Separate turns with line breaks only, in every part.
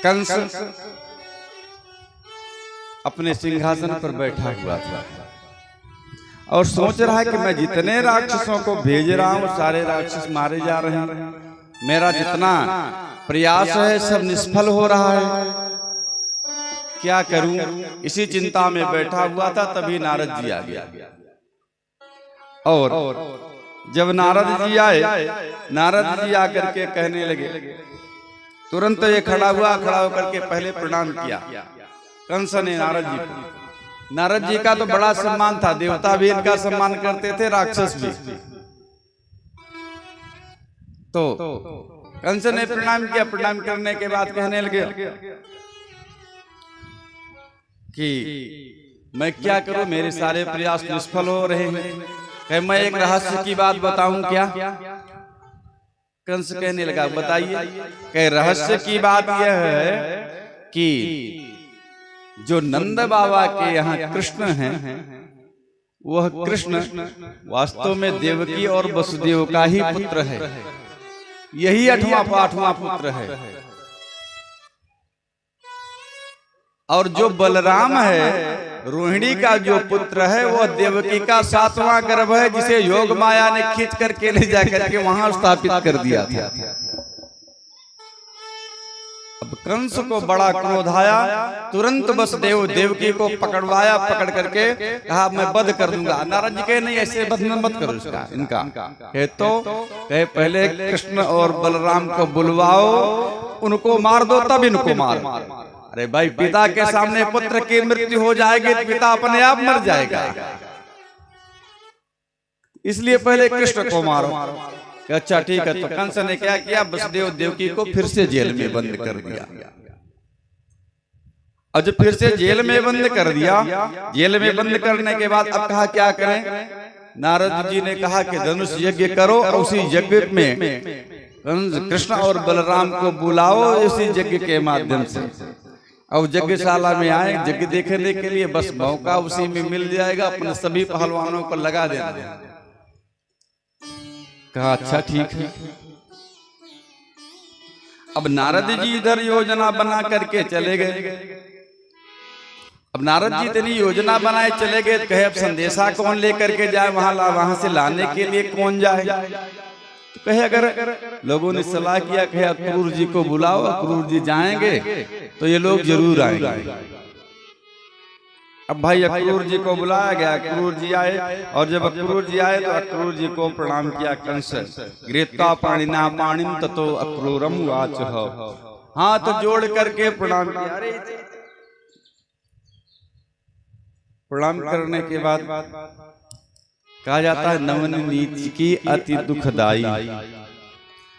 कंस अपने सिंहासन पर बैठा हुआ था और सोच रहा है कि मैं जितने राक्षसों को भेज रहा हूं सारे राक्षस मारे जा रहे हैं, मेरा जितना प्रयास है सब निष्फल हो रहा है, क्या करूं। इसी चिंता में बैठा हुआ था, तभी नारद जी आ गया। और जब नारद जी आए, नारद जी आकर के कहने लगे, तुरंत ये खड़ा हुआ, खड़ा होकर के पहले प्रणाम किया कंस ने नारद जी को। नारद जी का तो बड़ा सम्मान था, देवता भी इनका सम्मान करते थे, राक्षस भी। तो कंस ने प्रणाम किया, प्रणाम करने के बाद कहने लगे कि मैं क्या करूं, मेरे सारे प्रयास निष्फल हो रहे हैं, कहे मैं एक रहस्य की बात बताऊं क्या। कंस कहने लगा बताइए। कहे रहस्य की बात यह है कि जो नंद बाबा के यहाँ कृष्ण हैं, वह कृष्ण वास्तव में देवकी और वसुदेव का ही पुत्र है, यही 8वां पुत्र है। और जो बलराम है, रोहिणी का जो पुत्र है, वह देवकी का 7वां गर्भ है, जिसे योग माया ने खींच करके ले जाकर के वहां स्थापित कर दिया था। अब कंस को बड़ा क्रोध आया, तुरंत वसुदेव देवकी को पकड़वाया, पकड़ करके कहा मैं वध कर दूंगा। नारद जी कहे नहीं, ऐसे वध मत करो इसका, इनका। कहे तो कहे पहले कृष्ण और बलराम को बुलवाओ, उनको मार दो, तब इनको मार। अरे भाई, पिता के सामने पुत्र की मृत्यु हो जाएगी तो पिता अपने आप मर जाएगा, इसलिए पहले कृष्ण को मारो। अच्छा ठीक है। तो कंस ने क्या किया, वसुदेव देवकी को फिर से जेल में बंद कर दिया। और जब फिर से जेल में बंद कर दिया, जेल में बंद करने के बाद अब कहा क्या करें। नारद जी ने कहा कि धनुष यज्ञ करो, और उसी यज्ञ में कृष्ण और बलराम को बुलाओ, इसी यज्ञ के माध्यम से। और यज्ञशाला में आए यज्ञ देखने के लिए, बस मौका उसी में मिल जाएगा, अपने सभी पहलवानों को लगा देना। कहा अच्छा ठीक है। अब नारद जी इधर योजना बना करके चले गए। अब नारद जी इतनी योजना बनाए चले गए, कहे अब संदेशा कौन लेकर के जाए, वहां से लाने के लिए कौन जाए। तो कहे अगर लोगों ने सलाह किया, कहे अक्रूर जी को बुलाओ, अक्रूर जी जाएंगे तो ये लोग जरूर आएंगे। अब भाई अक्रूर जी को बुलाया गया, अक्रूर जी आए, और जब अक्रूर जी आए तो अक्रूर जी को प्रणाम किया कंस। गृहीत्वा पाणिना पाणिम ततो अक्रूरम वाच, हाथ जोड़ करके प्रणाम किया। प्रणाम करने के बाद कहा जाता है नवन नीति की अति दुखदाई।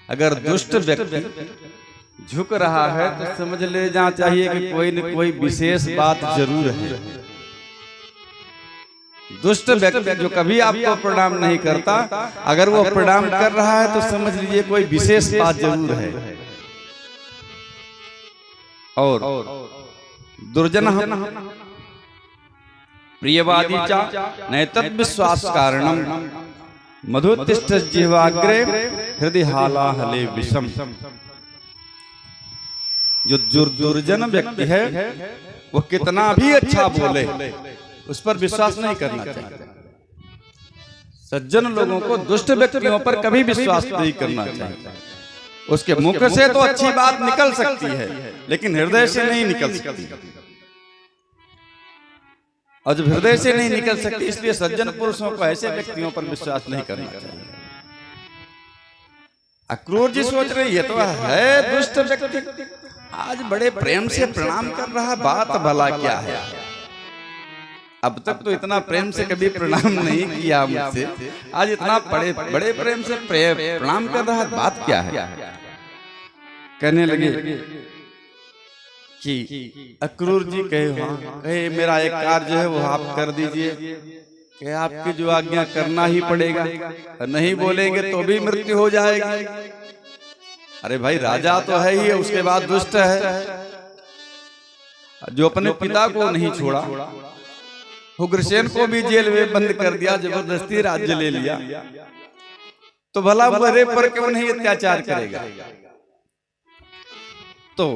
अगर दुष्ट व्यक्ति झुक रहा है तो समझ ले जाना चाहिए कि कोई न कोई विशेष बात जरूर है। दुष्ट व्यक्ति जो कभी आपको प्रणाम नहीं करता, अगर वो प्रणाम कर रहा है तो समझ लीजिए कोई विशेष बात जरूर है। और दुर्जन प्रियवादी चा नैतद विश्वास कारणम मधुतिष्ठ जिह्वाग्रे हृदय हालाहले विषम। जो दुर्जन व्यक्ति है वो कितना भी अच्छा बोले, उस पर विश्वास नहीं करना चाहिए। सज्जन लोगों को दुष्ट व्यक्तियों पर कभी विश्वास नहीं करना चाहिए। उसके मुख से तो अच्छी बात निकल सकती है, लेकिन हृदय से नहीं निकल सकती। और जब हृदय से नहीं निकल सकती, इसलिए सज्जन पुरुषों को ऐसे व्यक्तियों पर विश्वास नहीं करना चाहिए। अक्रूर जी सोच रही है तो है दुष्ट व्यक्ति, आज बड़े प्रेम से प्रणाम कर रहा, बात भला क्या है। अब तक तो इतना प्रेम से कभी प्रणाम नहीं किया मुझसे, आज इतना बड़े प्रेम से प्रणाम कर रहा, बात क्या है। कहने लगे कि अक्रूर जी कहे मेरा एक कार्य है वो आप कर दीजिए। कि आपकी जो आज्ञा करना ही पड़ेगा, नहीं बोलेंगे तो भी मृत्यु हो जाएगी। अरे भाई राजा तो है ही, उसके बाद दुष्ट है जो अपने पिता को नहीं छोड़ा, उग्रसेन को भी जेल में बंद कर दिया, जबरदस्ती राज्य ले लिया, तो भला मेरे पर क्यों नहीं अत्याचार करेगा। तो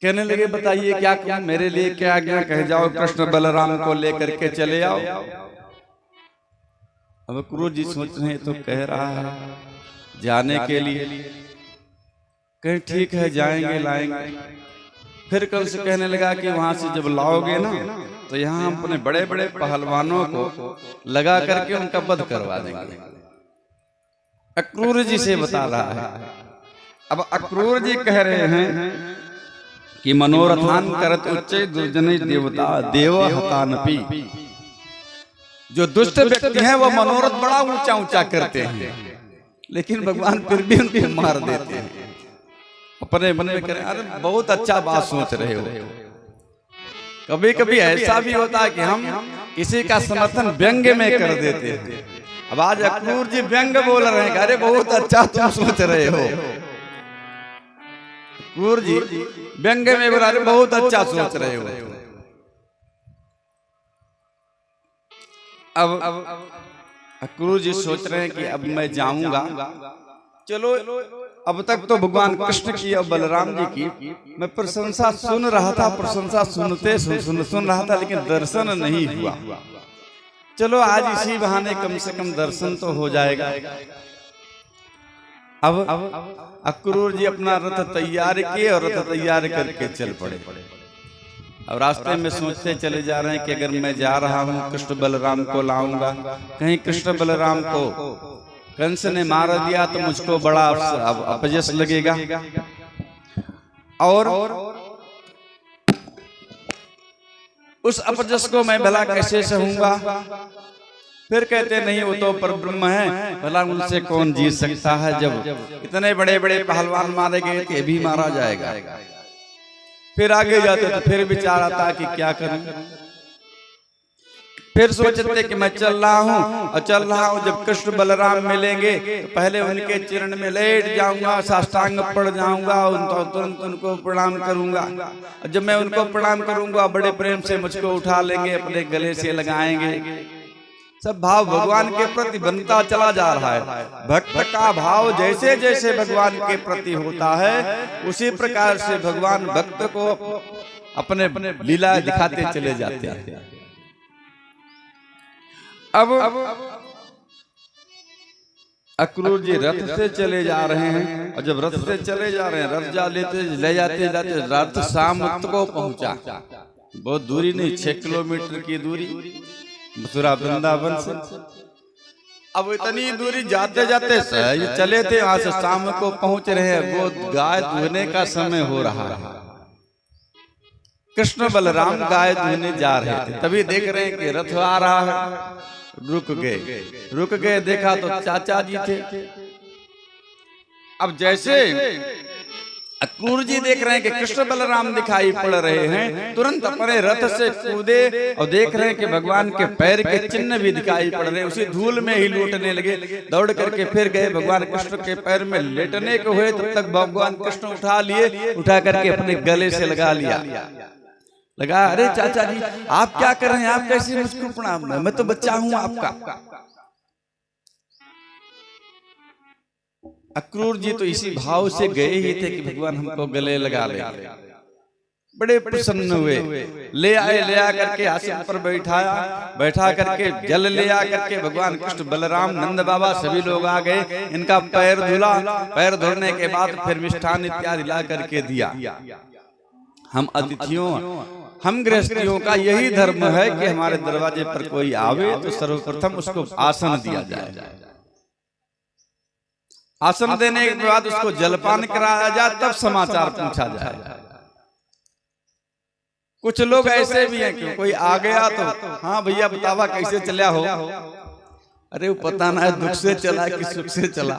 कहने लगे बताइए क्या कहूं, मेरे लिए क्या आज्ञा, कह जाओ कृष्ण बलराम को लेकर के चले आओ। अब क्रूर जी सोच रहे तो कह रहा है जाने के लिए, कहीं ठीक है जाएंगे लाएंगे। फिर कल से कहने लगा कि वहां से जब लाओगे ना तो यहाँ हम अपने बड़े बड़े पहलवानों को लगा करके उनका वध करवा देंगे। अक्रूर जी से बता रहा है। अब अक्रूर जी कह रहे हैं कि मनोरथान करत उच्चे दुर्जन देवता देव हतानपि। जो दुष्ट व्यक्ति हैं वो मनोरथ बड़ा ऊंचा ऊंचा करते हैं, लेकिन भगवान फिर भी उनको मार देते हैं। अपने मन में करें अरे बहुत अच्छा बात सोच रहे हो। कभी कभी ऐसा भी होता है कि हम किसी का समर्थन व्यंग्य में कर देते हैं। अब आज अक्रूर जी व्यंग्य बोल रहे हैं, अरे बहुत अच्छा तुम सोच रहे हो। अक्रूर जी व्यंग्य में बोल रहे बहुत अच्छा सोच रहे हो। अब अक्रूर जी सोच रहे हैं कि अब मैं जाऊंगा, चलो अब तक तो भगवान कृष्ण की और बलराम जी की मैं प्रशंसा सुन रहा था, प्रशंसा सुन रहा था, लेकिन दर्शन नहीं हुआ। चलो आज इसी बहाने कम से कम दर्शन तो हो जाएगा। अब अक्रूर जी अपना रथ तैयार किए और रथ तैयार करके चल पड़े। अब रास्ते में सोचते चले जा रहे हैं कि अगर मैं जा रहा हूँ कृष्ण बलराम को लाऊंगा, कहीं कृष्ण बलराम को कंस ने मार दिया तो मुझको बड़ा अपजस लगेगा, और उस अपजस को मैं भला कैसे सहूंगा। फिर कहते नहीं वो तो परब्रह्म है, भला उनसे कौन जीत सकता है। जब इतने बड़े बड़े पहलवान मारे गए ये भी मारा जाएगा। फिर आगे जाते तो फिर विचार आता कि क्या करूं। फिर सोचते कि मैं चल रहा हूँ और चल रहा हूँ, जब कृष्ण बलराम मिलेंगे तो पहले उनके चरण में लेट जाऊंगा, साष्टांग पड़ जाऊंगा, तुरंत उनको प्रणाम करूंगा। और जब मैं उनको प्रणाम करूंगा बड़े प्रेम से मुझको उठा लेंगे, अपने गले से लगाएंगे। सब भाव भगवान के प्रति बनता चला जा रहा है। भक्त का भाव जैसे जैसे भगवान के प्रति होता है उसी प्रकार से भगवान भक्त को अपने लीला दिखाते चले जाते हैं। अब अक्रूर जी रथ से चले जा रहे हैं, और जब रथ से चले जा रहे हैं रथ ले जाते रथ सामत को पहुंचा। बहुत दूरी नहीं, 6 किलोमीटर की दूरी मथुरा वृंदावन से। अब इतनी दूरी जाते जाते चले थे, वहां से शाम को पहुंच रहे हैं। वो गाय दुहने का समय हो रहा है। कृष्ण बलराम गाय दुहने जा रहे थे, तभी देख रहे हैं कि रथ आ रहा है। रुक गए, देखा तो चाचा जी थे। अब जैसे अक्रूर जी देख रहे हैं कि कृष्ण बलराम दिखाई पड़ रहे हैं, तुरंत अपने रथ से कूदे और देख रहे हैं कि भगवान के पैर के चिन्ह भी दिखाई पड़ रहे हैं। उसी धूल में ही लौटने लगे, दौड़ करके फिर गए भगवान कृष्ण के पैर में लेटने को हुए, तब तक भगवान कृष्ण उठा करके अपने गले से लगा लिया। लगा, अरे चाचा जी आप क्या कर रहे हैं, आप कैसे मुझको प्रणाम, मैं तो बच्चा हूं आपका। अक्रूर जी तो इसी भाव से गए ही थे कि भगवान हमको गले लगा ले। बड़े प्रसन्न हुए, ले आ करके आसन पर बैठा करके जल ले आ करके भगवान कृष्ण बलराम नंद बाबा सभी लोग आ गए। इनका पैर धुला, पैर धुलने के बाद फिर मिष्ठान इत्यादि ला करके दिया। हम अतिथियों, हम गृहस्थियों का यही धर्म है कि हमारे दरवाजे पर कोई आवे तो सर्वप्रथम उसको आसन दिया जाए। आसन देने के बाद उसको जलपान कराया जाए, तब समाचार पूछा जाए। कुछ लोग ऐसे भी हैं कि कोई आ गया तो हाँ भैया बतावा कैसे चला हो, अरे वो पता ना है दुख से चला कि सुख से चला।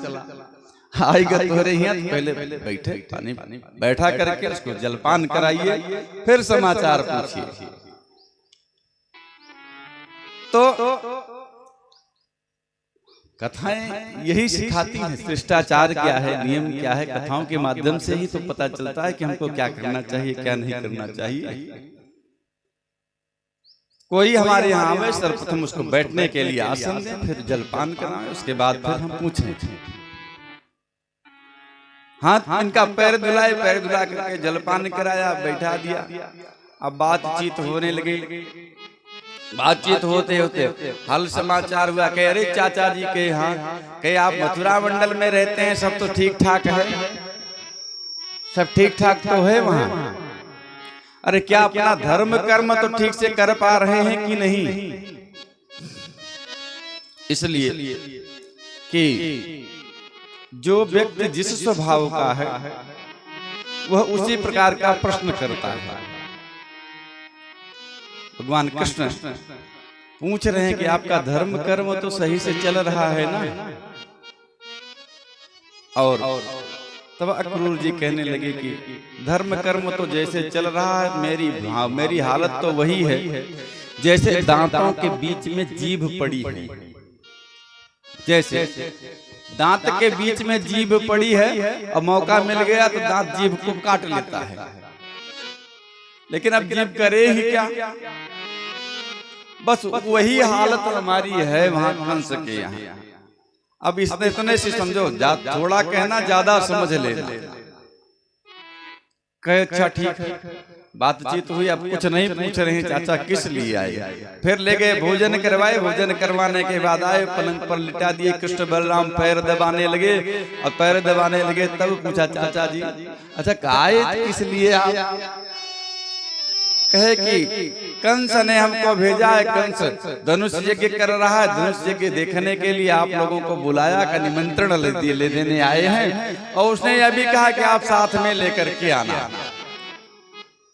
आएगा तुम्हारे यहाँ पहले बैठे पानी बैठा करके उसको जलपान कराइए, फिर समाचार पूछिए। तो कथाएं यही सिखाती हैं शिष्टाचार क्या है, नियम क्या है। कथाओं के माध्यम से ही तो पता चलता है कि हमको क्या करना चाहिए, क्या नहीं करना चाहिए। कोई हमारे यहाँ आवे, सर्वप्रथम उसको बैठने के लिए आसन दें, फिर जलपान कराएं, उसके बाद फिर हम पूछें। हाथ इनका पैर धुलाए, पैर धुला करके जलपान कराया, बैठा दिया। अब बातचीत होने लगी। बातचीत होते होते हाल समाचार हुआ, कह अरे चाचा जी के यहाँ, कहे आप मथुरा मंडल में रहते हैं, सब तो ठीक ठाक है, सब ठीक ठाक तो है वहाँ। अरे क्या अपना धर्म कर्म तो ठीक से कर पा रहे हैं कि नहीं? इसलिए कि जो व्यक्ति जिस स्वभाव का है वह उसी प्रकार का प्रश्न करता है। भगवान कृष्ण पूछ रहे हैं कि आपका धर्म कर्म तो सही से चल रहा है ना? और तब अक्रूर जी कहने लगे कि धर्म कर्म तो जैसे चल रहा है, मेरी हालत तो वही है जैसे दांतों के बीच में जीभ पड़ी है। जैसे दांत के बीच में जीभ पड़ी है और मौका मिल गया तो दांत जीभ को काट लेता है, लेकिन अब जीभ करे ही क्या? बस वही हालत हमारी है वहां कंस के यहाँ। अब इसने इतने से समझो, थोड़ा कहना ज्यादा समझ लेना। कहे अच्छा ठीक है, बातचीत हुई। अब कुछ नहीं पूछ रहे हैं चाचा किस लिए आए। फिर ले गए, भोजन करवाए। भोजन करवाने के बाद आए, पलंग पर लिटा दिए। कृष्ण बलराम पैर दबाने लगे और पैर दबाने लगे। तब पूछा चाचा जी अच्छा काहे किस लिए आप? कहे कि कंस ने हमको भेजा है, कंस धनुष यज्ञ कर रहा है, धनुष यज्ञ देखने के लिए आप लोगों को बुलाया का निमंत्रण ले देने आए हैं, और उसने यह भी कहा कि आप साथ में लेकर के आना।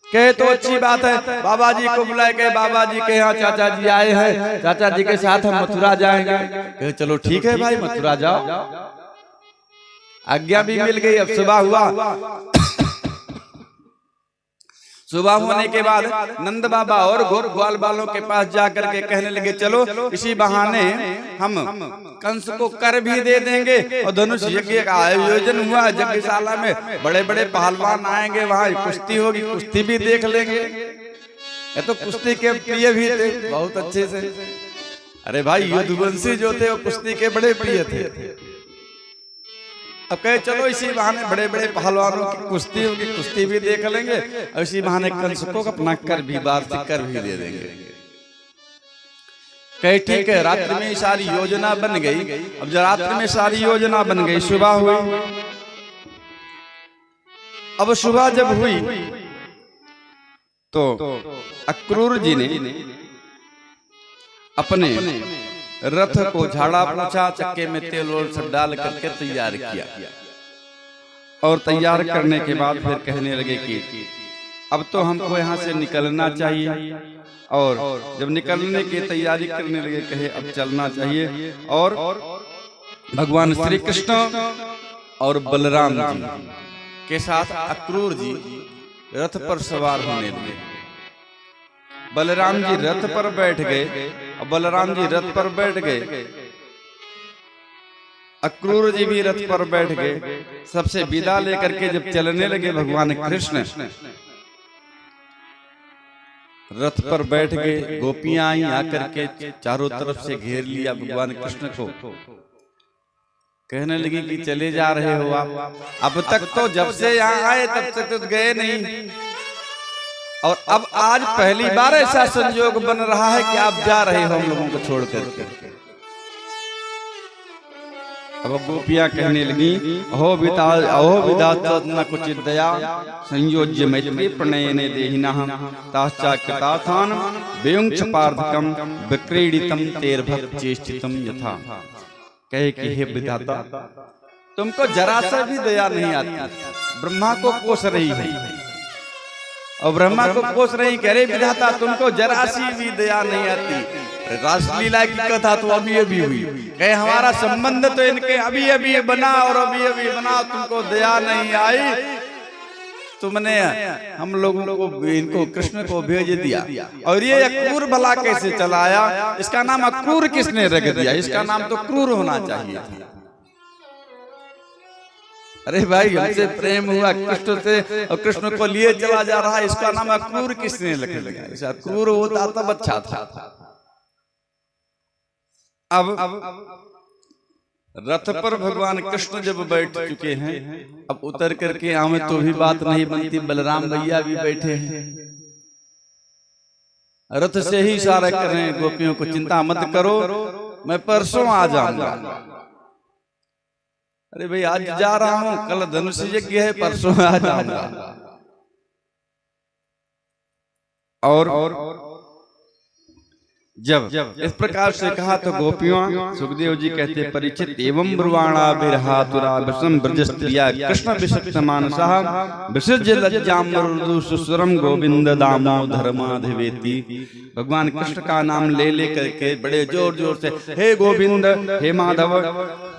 कहे तो अच्छी बात है, बाबा जी को बुलाए गए, बाबा जी के यहाँ चाचा जी आए हैं, चाचा जी के साथ हम मथुरा जाएंगे। कहे चलो ठीक है भाई मथुरा जाओ। आज्ञा भी मिल गई। अब सुबह हुआ। सुबह होने के बाद नंद बाबा और गोर ग्वाल बालों के पास जाकर के कहने लगे चलो इसी बहाने हम कंस को कर भी दे देंगे, और धनुष यज्ञ का आयोजन हुआ यज्ञशाला में, बड़े बड़े पहलवान आएंगे, वहां कुश्ती होगी, कुश्ती भी देख लेंगे। ये तो कुश्ती के प्रिय भी थे बहुत अच्छे से। अरे भाई यदुवंशी जो थे वो कुश्ती के बड़े प्रिय थे। अब कहे चलो इसी बहाने बड़े बड़े पहलवानों की कुश्ती होगी, कुश्ती भी देख लेंगे, और इसी बहाने कंस को अपना कर भी वार्षिक कर भी दे देंगे। कहे ठीक है। रात्रि में सारी योजना बन गई। अब जब रात्रि में सारी योजना बन गई, सुबह हुई। अब सुबह जब हुई तो अक्रूर जी ने अपने रथ को झाड़ा पोछा, चक्के में तेल और सब डाल करके तैयार किया, और तैयार करने के बाद फिर कहने लगे कि अब तो हमको यहाँ से निकलना चाहिए। और जब निकलने की तैयारी करने लगे, कहे अब चलना चाहिए। और भगवान श्री कृष्ण और बलराम जी के साथ अक्रूर जी रथ पर सवार होने लगे। बलराम जी रथ पर बैठ गए, और बलराम जी रथ पर बैठ गए, अक्रूर जी भी रथ पर बैठ गए। सबसे विदा लेकर के जब चलने लगे, भगवान कृष्ण रथ पर बैठ गए। गोपियां आई, आकर के चारों तरफ से घेर लिया भगवान कृष्ण को। कहने लगी कि चले जा रहे हो आप? अब तक तो जब से यहाँ आए तब तक तो गए नहीं, और अब आज पहली बार ऐसा संयोग बन रहा है कि आप जा रहे हो हम लोगों को छोड़ करके। अब गोपियां कहने लगी अहो विधाता न कुचित दया संयोज्य मैत्री प्रणयने देहिनः ताश्चा कृतार्थान व्यंक्ष पार्थकम विक्रीडितम तेरभक्त चेष्टितम यथा। कहे कि हे विधाता तुमको जरा सा भी दया नहीं आती। ब्रह्मा को कोस रही है और ब्रह्मा को कोस रही, कह रहे विधाता तुमको जरा सी भी दया नहीं आती। रासलीला की कथा तो अभी अभी हुई, कहे हमारा संबंध तो इनके अभी अभी बना और अभी अभी बना, तुमको दया नहीं आई। तुमने हम लोगों को इनको कृष्ण को भेज दिया, और ये अक्रूर भला कैसे चलाया? इसका नाम अक्रूर किसने रख दिया? इसका नाम तो क्रूर होना चाहिए था। अरे भाई हमसे प्रेम हुआ कृष्ण से और कृष्ण को लिए चला जा रहा है, इसका नाम अक्रूर किसने रख दिया? ऐसा क्रूर होता तब अच्छा था। अब रथ पर भगवान कृष्ण जब बैठ चुके हैं, अब उतर करके आवे तो भी बात नहीं बनती, बलराम भैया भी बैठे हैं, रथ से ही इशारा कर रहे हैं गोपियों को, चिंता मत करो मैं परसों आ जाऊंगा। अरे भाई आज जा रहा हूं, कल धनुष यज्ञ है, परसों आ जाऊंगा। और जब इस प्रकार से कहा तो गोपियों, सुखदेव जी कहते हैं परीक्षित एवं ब्रुवाणा बिरहातुरा विषम ब्रजस्त्रिया कृष्ण विषक्त मानसः विसृज्य लज्जाम मरुदु सुस्वरम गोविंद दामोदर माधवेति। भगवान कृष्ण का नाम ले ले करके बड़े जोर जोर से हे गोविंद, हे माधव,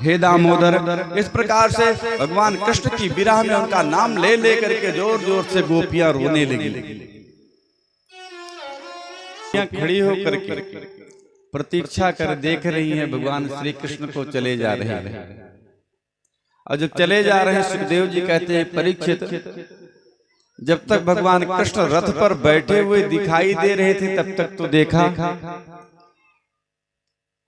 हे दामोदर, इस प्रकार से भगवान कृष्ण की विरह में उनका नाम ले ले करके जोर जोर से गोपियां रोने लगी। खड़ी होकर के प्रतीक्षा कर देख रही हैं भगवान श्री कृष्ण को चले जा रहे हैं। और जब चले जा रहे हैं सुखदेव जी कहते हैं परीक्षित, जब तक भगवान कृष्ण रथ पर बैठे हुए दिखाई दे रहे थे तब तक तो देखा,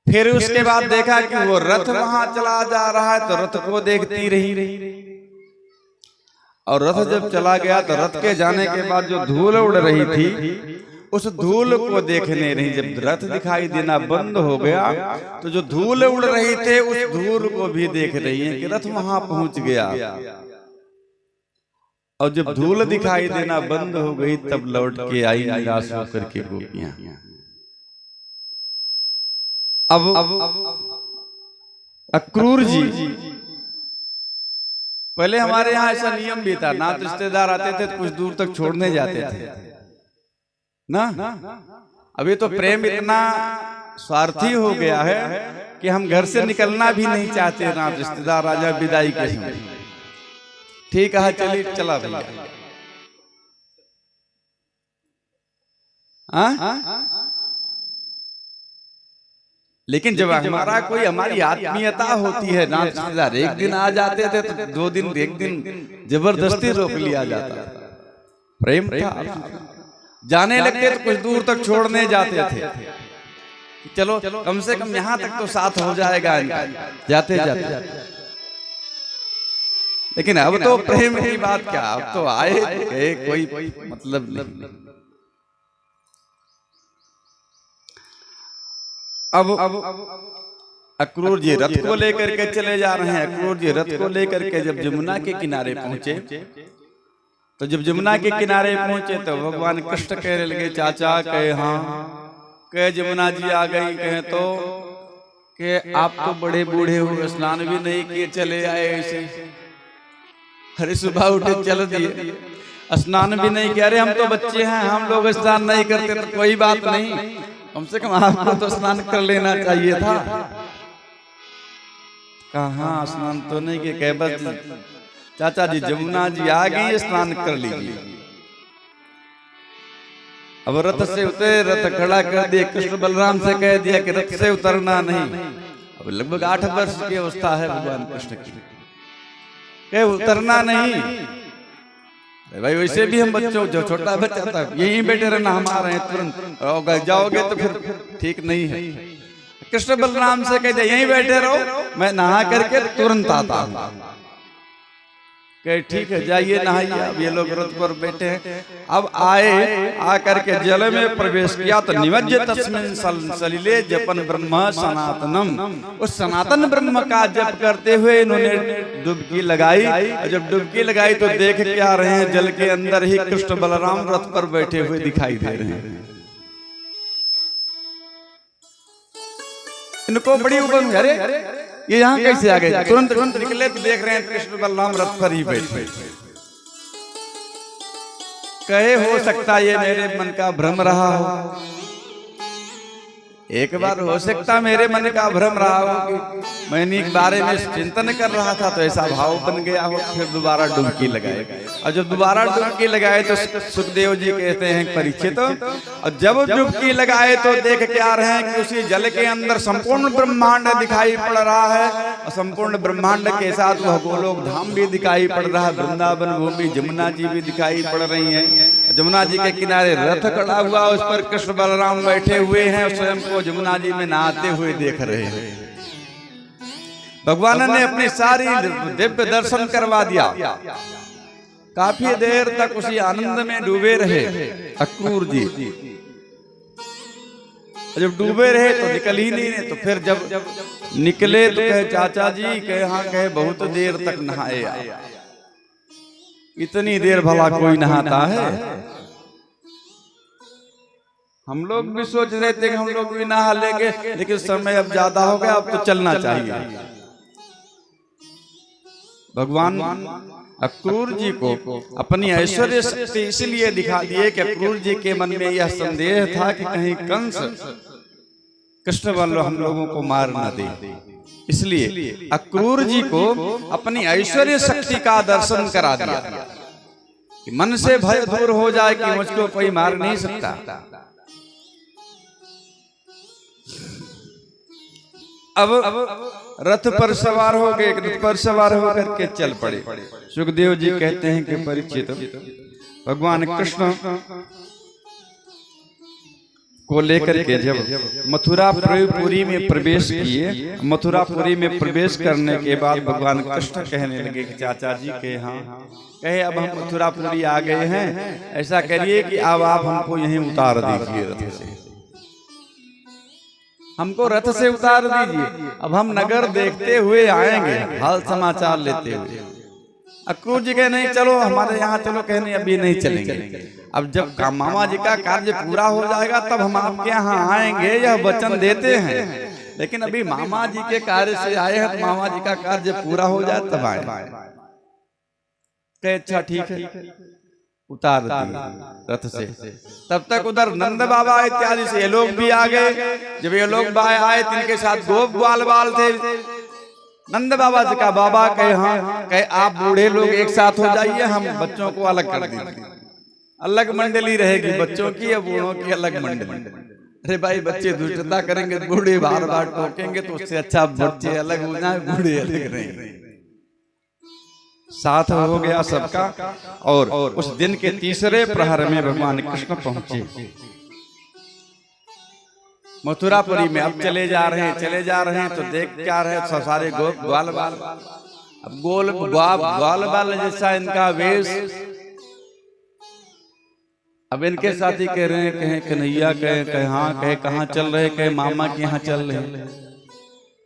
फिर उसके बाद देखा कि वो रथ वहां चला जा रहा है तो रथ को देखती रही। और रथ जब चला गया तो रथ के जाने के बाद जो धूल उड़ रही थी उस धूल को देखने रही। जब रथ दिखाई देना बंद हो गया तो जो धूल उड़ रही थे उस धूल को भी देख रही है कि रथ वहां पहुंच गया। और जब धूल दिखाई देना बंद हो गई तब लौट के आई निराश होकर के गोपियां। अब अक्रूर जी, पहले हमारे यहाँ ऐसा नियम भी था, ना रिश्तेदार आते थे तो कुछ दूर तक छोड़ने जाते थे ना। अभी तो प्रेम इतना स्वार्थी हो गया है कि हम घर से निकलना भी नहीं चाहते ना, रिश्तेदार राजा विदाई के समय ठीक है चलिए चला भैया। लेकिन जब हमारा कोई हमारी आत्मीयता होती है ना, रिश्तेदार एक दिन आ जाते थे तो 2 दिन एक दिन जबरदस्ती रोक लिया जाता, प्रेम था। जाने लगते तो कुछ दूर तक छोड़ने जाते थे, चलो कम से कम यहाँ तक तो साथ हो जाएगा जाते जाते। लेकिन अब तो प्रेम की बात क्या, अब तो आए कोई मतलब नहीं। अब अक्रूर जी रथ को लेकर के चले जा रहे हैं। अक्रूर जी रथ को लेकर के जब यमुना के किनारे पहुंचे तो जब यमुना के किनारे पहुंचे तो भगवान कृष्ण कहने लगे चाचा, कहे हाँ, कहे यमुना जी आ गई, कहे तो कि आप तो बड़े बूढ़े हो, स्नान भी नहीं किए चले आए ऐसे। अरे सुबह उठे चल दिए, स्नान भी नहीं किया। अरे हम तो बच्चे हैं, हम लोग स्नान नहीं करते तो कोई बात नहीं, कम से कम आपको तो स्नान कर लेना चाहिए था। कहाँ स्नान तो नहीं किया, कहे बस चाचा जी यमुना जी आ गई, स्नान कर लीजिए। अब रथ से उतरे, रथ खड़ा कर दिया, कृष्ण बलराम से कह दिया कि रथ से उतरना नहीं। अब लगभग 8 वर्ष की अवस्था है भगवान कृष्ण की, कहे उतरना नहीं। भाई वैसे भी हम बच्चों, जो छोटा बच्चा था यहीं बैठे रहना, हम आ रहे हैं तुरंत, और जाओगे तो फिर ठीक नहीं है। कृष्ण बलराम से कह दिया यहीं बैठे रहो, मैं नहा करके तुरंत आता हूँ। कहे ठीक है जाइए नहाइए। अब ये लोग रथ पर बैठे हैं। अब आए, आकर के जल में प्रवेश किया तो निमज्ज तस्मिन् सलिले जपन ब्रह्म सनातनम, उस सनातन ब्रह्म का जप करते हुए इन्होंने डुबकी लगाई। और जब डुबकी लगाई तो देख के आ रहे हैं जल के अंदर ही कृष्ण बलराम रथ पर बैठे हुए दिखाई दे रहे हैं। इनको बड़ी उमंग, अरे ये यहाँ कैसे आ गए? तुरंत निकले तो देख रहे हैं कृष्ण बलराम रथ पर ही बैठे। कहे हो सकता ये मेरे मन का भ्रम रहा हो, एक बार हो सकता मेरे मन का भ्रम रहा हो कि मैंने एक बारे में चिंतन कर रहा था तो ऐसा भाव बन गया हो। फिर दोबारा डुबकी लगाए, और जब दोबारा डुबकी लगाए तो सुखदेव जी कहते हैं परीक्षित, और जब डुबकी लगाए तो देख के आ रहे हैं कि उसी जल के अंदर संपूर्ण ब्रह्मांड दिखाई पड़ रहा है, और संपूर्ण ब्रह्मांड के साथ वह गोलोक धाम भी दिखाई पड़ रहा है, वृंदावन भूमि जमुना जी भी दिखाई पड़ रही है। जमुना जी के किनारे रथ खड़ा हुआ, उस पर कृष्ण बलराम बैठे हुए हैं, स्वयं को जमुना जी में नहाते हुए देख रहे हैं। भगवान ने अपनी सारी दिव्य दर्शन करवा दिया। काफी देर तक उसी आनंद में डूबे रहे अक्रूर जी। जब डूबे रहे तो निकल ही नहीं रहे, तो फिर जब निकले तो कहे चाचा जी, कहे हाँ, कहे बहुत देर तक नहाए, इतनी देर भला कोई नहाता है? हम लोग भी सोच रहे थे कि हम लोग भी नहा लेंगे, लेकिन समय अब ज्यादा हो गया, अब तो चलना चाहिए। भगवान अक्रूर जी को अपनी ऐश्वर्य शक्ति इसलिए दिखा दिए कि अक्रूर जी के मन में यह संदेह था कि कहीं कंस कृष्ण बल्लभ हम लोगों को मार न दे, इसलिए अक्रूर जी को अपनी ऐश्वर्य शक्ति का दर्शन करा दिया कि मन से भय दूर हो जाए कि मुझको कोई मार नहीं सकता। अब रथ पर सवार हो गए, रथ पर सवार होकर के चल पड़े। सुखदेव जी कहते हैं कि परीक्षित, भगवान कृष्ण को लेकर के जब मथुरापुरी में प्रवेश किए, मथुरापुरी में प्रवेश करने के बाद भगवान कृष्ण कहने लगे कि चाचा जी के हाँ, कहे अब हम मथुरापुरी आ गए हैं, ऐसा करिए कि अब आप हमको यहीं उतार दीजिए रथ से, हमको रथ से उतार दीजिए, अब हम नगर देखते हुए आएंगे, हाल समाचार लेते हुए। अक्रूर जी कहे नहीं, चलो हमारे यहाँ चलो, कहे नहीं अभी नहीं चलेंगे, अब जब मामा जी का कार्य पूरा हो जाएगा तब हम आपके यहाँ आएंगे, यह वचन देते हैं, लेकिन अभी मामा जी के कार्य से आए हैं, तो मामा जी का कार्य पूरा हो जाए तब आए। कहे अच्छा ठीक है, उतार दिए रथ से। तब तक उधर नंद बाबा इत्यादि से ये लोग भी आ गए। जब ये लोग आए तो इनके साथ गोप ग्वाल बाल थे। नंद बाबा जी का बाबा कहे हाँ, कहे आप बूढ़े लोग एक साथ हो जाइए, हम बच्चों को अलग कर देंगे, अलग मंडली रहेगी बच्चों की या बूढ़ों की अलग मंडली। अरे भाई बच्चे दुष्टता करेंगे, बूढ़े बार बार टोकेंगे, तो उससे अच्छा बच्चे अलग हो जाए, बूढ़े अलग रहेंगे। साथ हो गया सबका, और उस दिन के तीसरे प्रहर में भगवान कृष्ण पहुंचे मथुरापुरी में। अब चले जा रहे हैं तो देख क्या रहे, सारे गोप ग्वाल बाल, अब ग्वाल बाल जैसा इनका वेश। अब इनके साथी कह रहे हैं, कहे कन्हैया, कहे हाँ, कहे कहाँ चल रहे, कहे मामा के यहाँ चल रहे,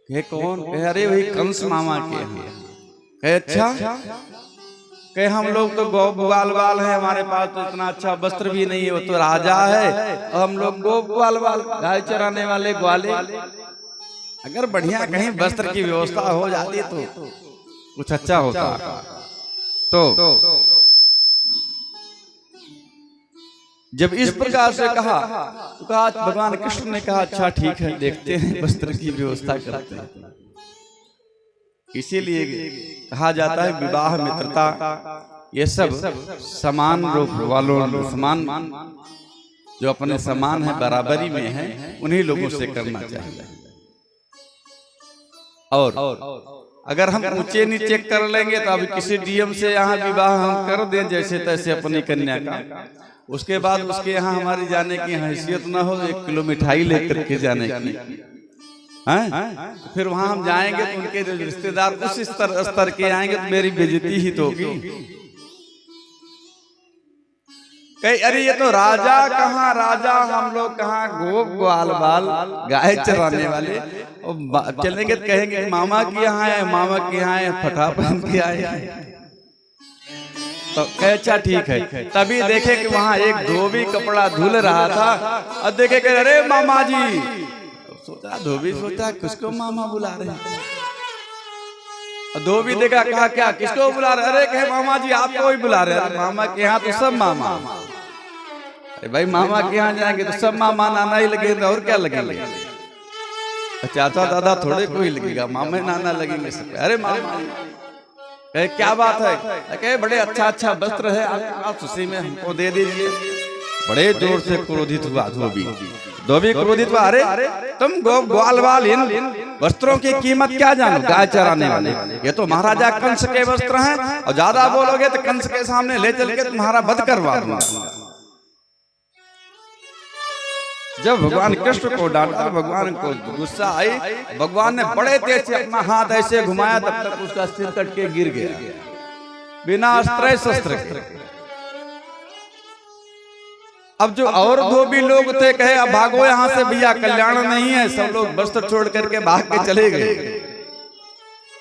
कहे कौन, कहे अरे वही कंस मामा के यहाँ। कहे अच्छा, कहे हम लोग तो गोप ग्वाल बाल है, हमारे पास तो इतना अच्छा वस्त्र भी नहीं है, वो तो राजा है, और हम लोग गोप ग्वाल बाल, गाय चराने वाले ग्वाले। अगर बढ़िया कहीं वस्त्र की व्यवस्था हो जाती तो कुछ अच्छा होता। तो जब इस प्रकार से कहा तो कहा, भगवान कृष्ण ने कहा अच्छा ठीक है, देखते हैं वस्त्र की व्यवस्था करते हैं। इसीलिए कहा जाता है विवाह मित्रता ये सब समान रूप वालों, समान जो अपने समान है, बराबरी में है, उन्हीं लोगों से करना चाहिए। और अगर हम ऊंचे नीचे कर लेंगे तो अभी किसी डीएम से यहाँ विवाह हम कर दें जैसे तैसे अपनी कन्या का, उसके बाद उसके यहाँ हमारी जाने की हैसियत ना हो, 1 किलो मिठाई लेकर के जाने की, फिर वहां हम जाएंगे तो उनके रिश्तेदार उस स्तर के आएंगे तो मेरी बेइज्जती ही तो होगी। कहीं अरे ये तो राजा कहाँ, राजा हम लोग कहाँ, गोप ग्वाल बाल गाय चराने वाले, और चलेंगे तो कहेंगे मामा के यहाँ है, मामा के यहाँ है, फटा पहन के आए। तो अच्छा ठीक है। तभी देखे कि वहां एक धोबी कपड़ा धुल रहा था, और देखे कि अरे मामा जी, सोचा धोबी, सोचा किसको मामा बुला रहे हैं। धोबी देखा, कहा क्या किसको बुला रहे? अरे कहे मामा जी आपको ही बुला रहे हैं। मामा के यहाँ तो सब मामा, अरे भाई मामा के यहाँ जाएंगे तो सब मामा नाना ही लगेंगे, और क्या लगेंगे? चाचा दादा थोड़े कोई लगेगा, मामा नाना लगेंगे सब। अरे मामा, कहे क्या बात है? कहे बड़े अच्छा वस्त्र है आप उसी में हमको दे दीजिए। बड़े जोर से क्रोधित हुआ धोबी क्रोधित हुआ, अरे तुम गोप ग्वाल बाल इन वस्त्रों की कीमत क्या जानो, गाय चराने वाले, ये तो महाराजा कंस के वस्त्र हैं, और ज्यादा बोलोगे तो कंस के सामने ले चल के तुम्हारा वध करवा दूंगा। जब भगवान कृष्ण को डांटा, भगवान को गुस्सा आई, भगवान ने बड़े तेज से अपना हाथ ऐसे घुमाया, तब तक उसका सिर कट के गिर गया बिना अस्त्र शस्त्र के। अब जो और दो भी लोग थे, कहे अब भागो यहाँ से भैया, कल्याण नहीं है। सब लोग वस्त्र छोड़ करके भाग के चले गए।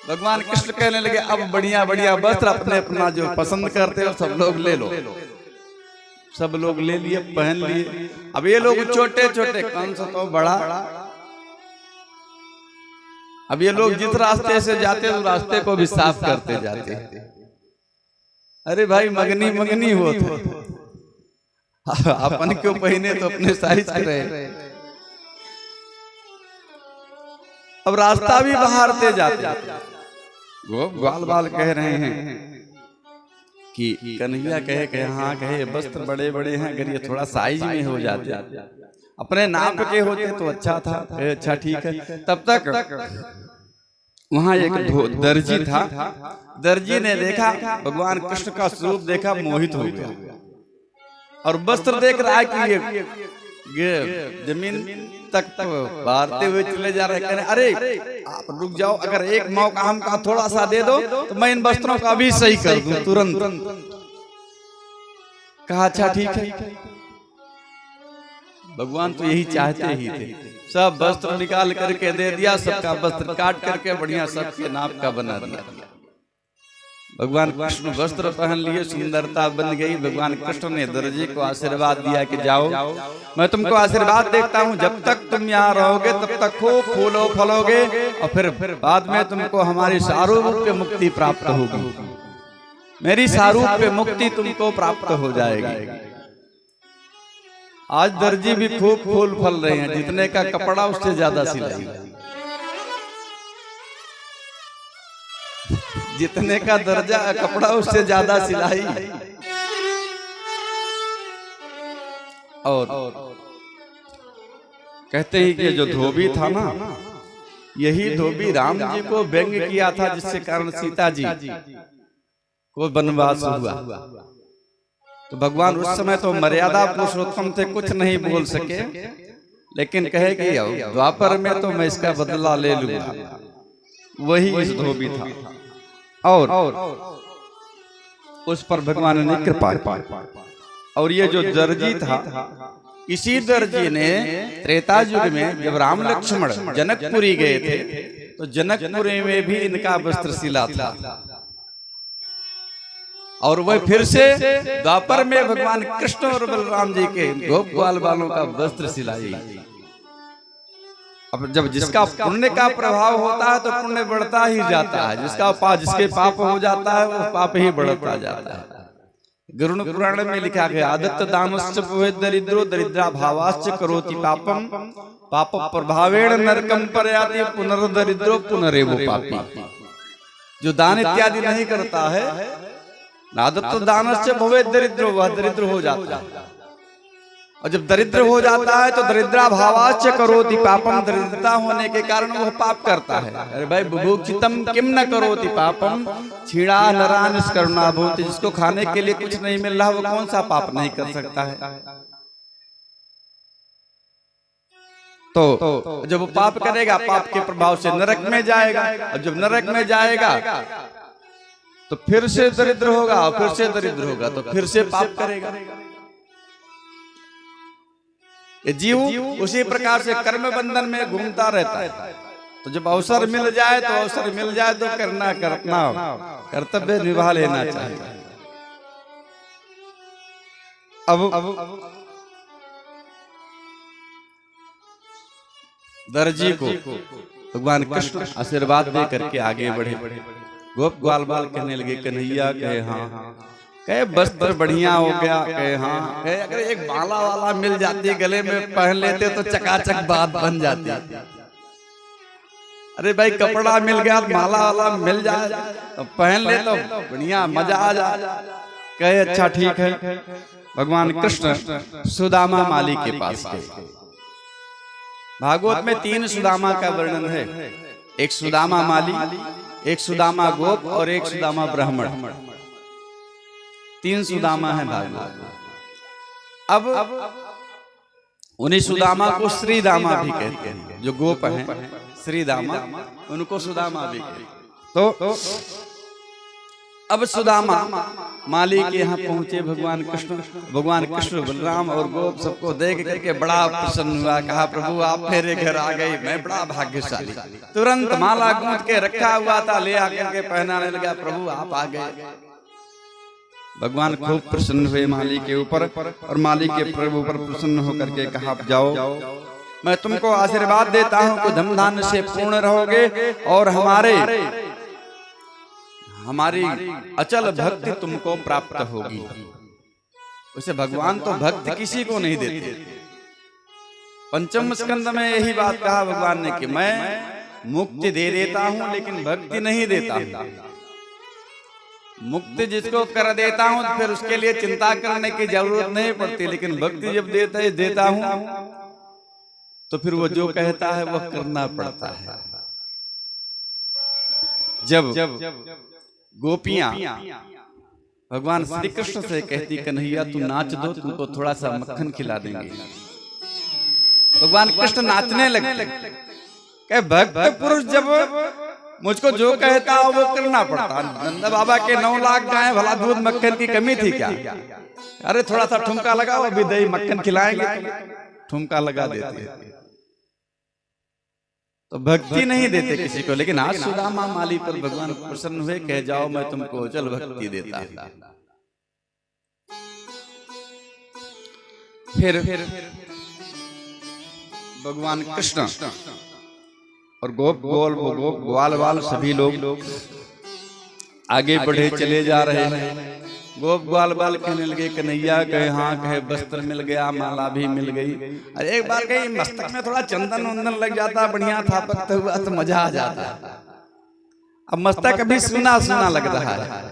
भगवान कृष्ण कहने लगे अब बढ़िया बढ़िया वस्त्र अपने अपना जो पसंद करते हो सब लोग ले लो। सब लोग ले लिए, पहन लिए। अब ये लोग छोटे छोटे, कंस तो बड़ा। अब ये लोग जिस रास्ते से जाते उस रास्ते को भी साफ करते जाते। अरे भाई मगनी मगनी हो तो अपन क्यों पहने, तो अपने साइज के रहे। अब रास्ता भी बहारते जाते। ग्वाल बाल कह रहे हैं कि कन्हैया कहे हाँ, कहे वस्त्र बड़े बड़े हैं, अगर ये थोड़ा साइज में हो जाते, अपने नाप के होते तो अच्छा था। अच्छा ठीक है। तब तक वहां एक दर्जी था। दर्जी ने देखा, भगवान कृष्ण का स्वरूप देखा, मोहित हो गया और वस्त्र देख रहा है कि ये जमीन तक बारते हुए चले जा रहे हैं। अरे आप रुक जाओ, अगर एक मौका हमका थोड़ा सा दे दो तो मैं इन वस्त्रों का भी सही कर दूं तुरंत। कहा अच्छा ठीक है। भगवान तो यही चाहते ही थे। सब वस्त्र निकाल करके दे दिया, सबका वस्त्र काट करके बढ़िया सबके नाप का बना दिया। भगवान कृष्ण वस्त्र पहन लिए, सुंदरता बन गई। भगवान कृष्ण ने दर्जी को आशीर्वाद दिया कि जाओ, मैं तुमको आशीर्वाद देता हूँ, जब तक तुम यहाँ रहोगे तब तक खूब फूलो फलोगे और फिर बाद में तुमको हमारी सारूप्य मुक्ति प्राप्त होगी। मेरी सारूप्य मुक्ति तुमको प्राप्त हो जाएगी। आज दर्जी भी खूब फूल फल रहे हैं, जितने का कपड़ा उससे ज्यादा सिलाई, जितने का दर्जा कपड़ा उससे ज्यादा सिलाई। और कहते हैं कि जो धोबी था ना, यही धोबी राम जी को व्यंग किया था, जिसके कारण सीता जी को वनवास हुआ। तो भगवान उस समय तो मर्यादा पुरुषोत्तम थे, कुछ नहीं बोल सके, लेकिन कहे कि द्वापर में तो मैं इसका बदला ले लूंगा। वही इस धोबी था और उस पर भगवान ने कृपा की। और ये जो दर्जी था, इसी दर्जी ने त्रेता युग में जब राम लक्ष्मण जनकपुरी गए थे, तो जनकपुरी में भी इनका वस्त्र सिला था। और वह फिर से द्वापर में भगवान कृष्ण और बलराम जी के गोप ग्वाल बालों का वस्त्र सिलाई। अब जब जिसका पुण्य का प्रभाव होता है तो पुण्य बढ़ता ही जाता है, जिसके पाप हो जाता है वो पाप ही बढ़ता जाता है। गरुड़ पुराण में लिखा गया, आदत्त दानश्च भवेत् दरिद्रो दरिद्रा भावाश्च करोति पापम पाप प्रभावेण नरकम प्रयाति पुनर्दरिद्रो पुनरेव पापी। जो दान इत्यादि नहीं करता है, आदत्त दानश्च भवेत् दरिद्रो, वह दरिद्र हो जाता है। और जब दरिद्र हो जाता है तो दरिद्रा भावाश्च करोति पापम, दरिद्रता होने के कारण वह पाप करता है। अरे भाई बुभुक्षितम किम न करोति पापम छीणा नरा निष्करुणा भूति, जिसको खाने के लिए कुछ नहीं मिल रहा वो कौन सा पाप नहीं कर सकता है। तो जब वो पाप करेगा, पाप के प्रभाव से नरक में जाएगा, और जब नरक में जाएगा तो फिर से दरिद्र होगा, और फिर से दरिद्र होगा तो फिर से पाप करेगा। जीव उसी प्रकार से कर्म बंधन में घूमता रहता है। तो जब अवसर मिल जाए तो करना कर्तव्य निभा लेना चाहिए। अब दर्जी को भगवान कृष्ण आशीर्वाद दे करके आगे बढ़े। गोप ग्वाल बाल कहने लगे, कन्हैया कहे हाँ, कहे वस्त्र बढ़िया हो गया, कहे हाँ, कहे अगर एक माला वाला मिल जाती गले में पहन लेते तो चकाचक बात बन जाती। अरे भाई कपड़ा मिल गया, माला वाला मिल जाए तो पहन ले तो बढ़िया मजा आ जाए। कहे अच्छा ठीक है। भगवान कृष्ण सुदामा माली के पास गए। भागवत में 3 सुदामा का वर्णन है, एक सुदामा माली, एक सुदामा गोप और एक सुदामा ब्राह्मण। 3 सुदामा है भागवत। अब उन्हीं सुदामा को श्री दामा भी कहते हैं, जो गोप हैं श्री दामा, उनको सुदामा भी कहते हैं। तो अब सुदामा माली के यहाँ पहुंचे भगवान कृष्ण बलराम और गोप सबको देख करके बड़ा प्रसन्न हुआ। कहा प्रभु आप मेरे घर आ गए, मैं बड़ा भाग्यशाली। तुरंत माला गूंथ के रखा हुआ था ले आकर के पहनाने लगा, प्रभु आप आ गए। भगवान खूब प्रसन्न हुए माली के ऊपर, और माली के प्रभु पर प्रसन्न होकर के कहा जाओ मैं तुमको आशीर्वाद देता हूँ कि धन धान्य से पूर्ण रहोगे और हमारी अचल भक्ति तुमको प्राप्त होगी। उसे भगवान तो भक्ति किसी को नहीं देते। पंचम स्कंद में यही बात कहा भगवान ने कि मैं मुक्ति दे देता हूं लेकिन भक्ति नहीं देता हूं। मुक्ति जिसको कर देता हूं तो फिर उसके लिए चिंता करने की जरूरत नहीं पड़ती, लेकिन भक्ति जब देता हूं तो फिर वो जो कहता है वह करना पड़ता है। जब गोपियां भगवान श्री कृष्ण से कहती कन्हैया तू नाच दो, तुमको थोड़ा सा मक्खन खिला देंगे, भगवान कृष्ण नाचने लगे। भक्त पुरुष जब मुझको जो कहता हो वो करना पड़ता। नंद बाबा के 9 लाख गाय, भला दूध मक्खन की कमी थी क्या? अरे थोड़ा सा ठुमका लगाओ, अभी दही मक्खन खिलाएंगे, ठुमका लगा देते। तो भक्ति नहीं देते किसी को, लेकिन आज सुदामा माली पर भगवान प्रसन्न हुए, कह जाओ मैं तुमको अचल भक्ति देता हूं। फिर भगवान कृष्ण और ग्वाल वाल सभी लोग आगे बढ़े चले जा रहे हैं। गोप ग्वाल बाल कहने लगे कन्हैया, कहे हाँ, कहे वस्त्र मिल गया, माला भी मिल गई। अरे एक बार कहीं मस्तक में थोड़ा चंदन वंदन लग जाता, बढ़िया था पकता हुआ तो मजा आ जाता। अब मस्तक अभी सुना सुना लग रहा है,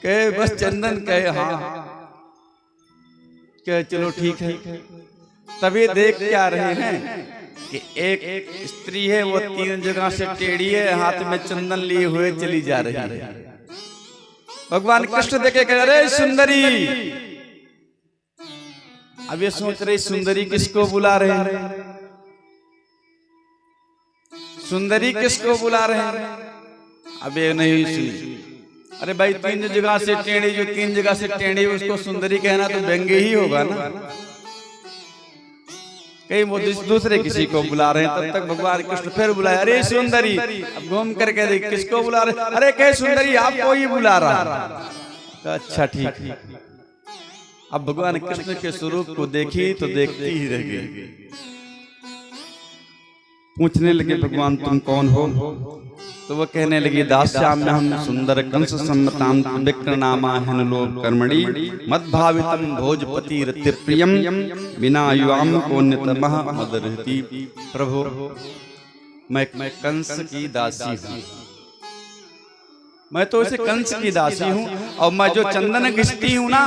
कहे बस चंदन, कहे हाँ, कहे चलो ठीक है। तभी देख क्या रहे हैं कि एक स्त्री है, वो 3 जगह से टेढ़ी है, हाथ में चंदन लिए हुए चली जा रही है। भगवान कृष्ण देखे कह रहे सुंदरी। अब ये सोच रही सुंदरी किसको बुला रहे हैं, सुंदरी किसको बुला रहे हैं। अब ये नहीं सुनी। अरे भाई 3 जगह से टेढ़ी, जो 3 जगह से टेढ़ी उसको सुंदरी कहना तो व्यंग्य ही होगा ना। कहीं वो दूसरे किसी को बुला रहे हैं, तब तक भगवान कृष्ण फिर बुलाए, अरे सुंदरी। अब घूम करके देख किसको बुला रहे, अरे कहे सुंदरी आपको ही बुला रहा। अच्छा ठीक। अब भगवान कृष्ण के स्वरूप को देखी तो देखती ही रह गई। पूछने लगे भगवान तुम कौन हो? तो वो कहने लगी दास्याम्यहं सुंदर कंस सम्मतां विक्रनामा हनुलोक कर्मणि मद्भावितं भोजपति रतिप्रियं बिना युवाम कोन्यतमः मदरहति। प्रभु मैं कंस की दासी हूँ, मैं तो इसे कंस की दासी हूँ, और मैं जो चंदन घिसती हूँ ना,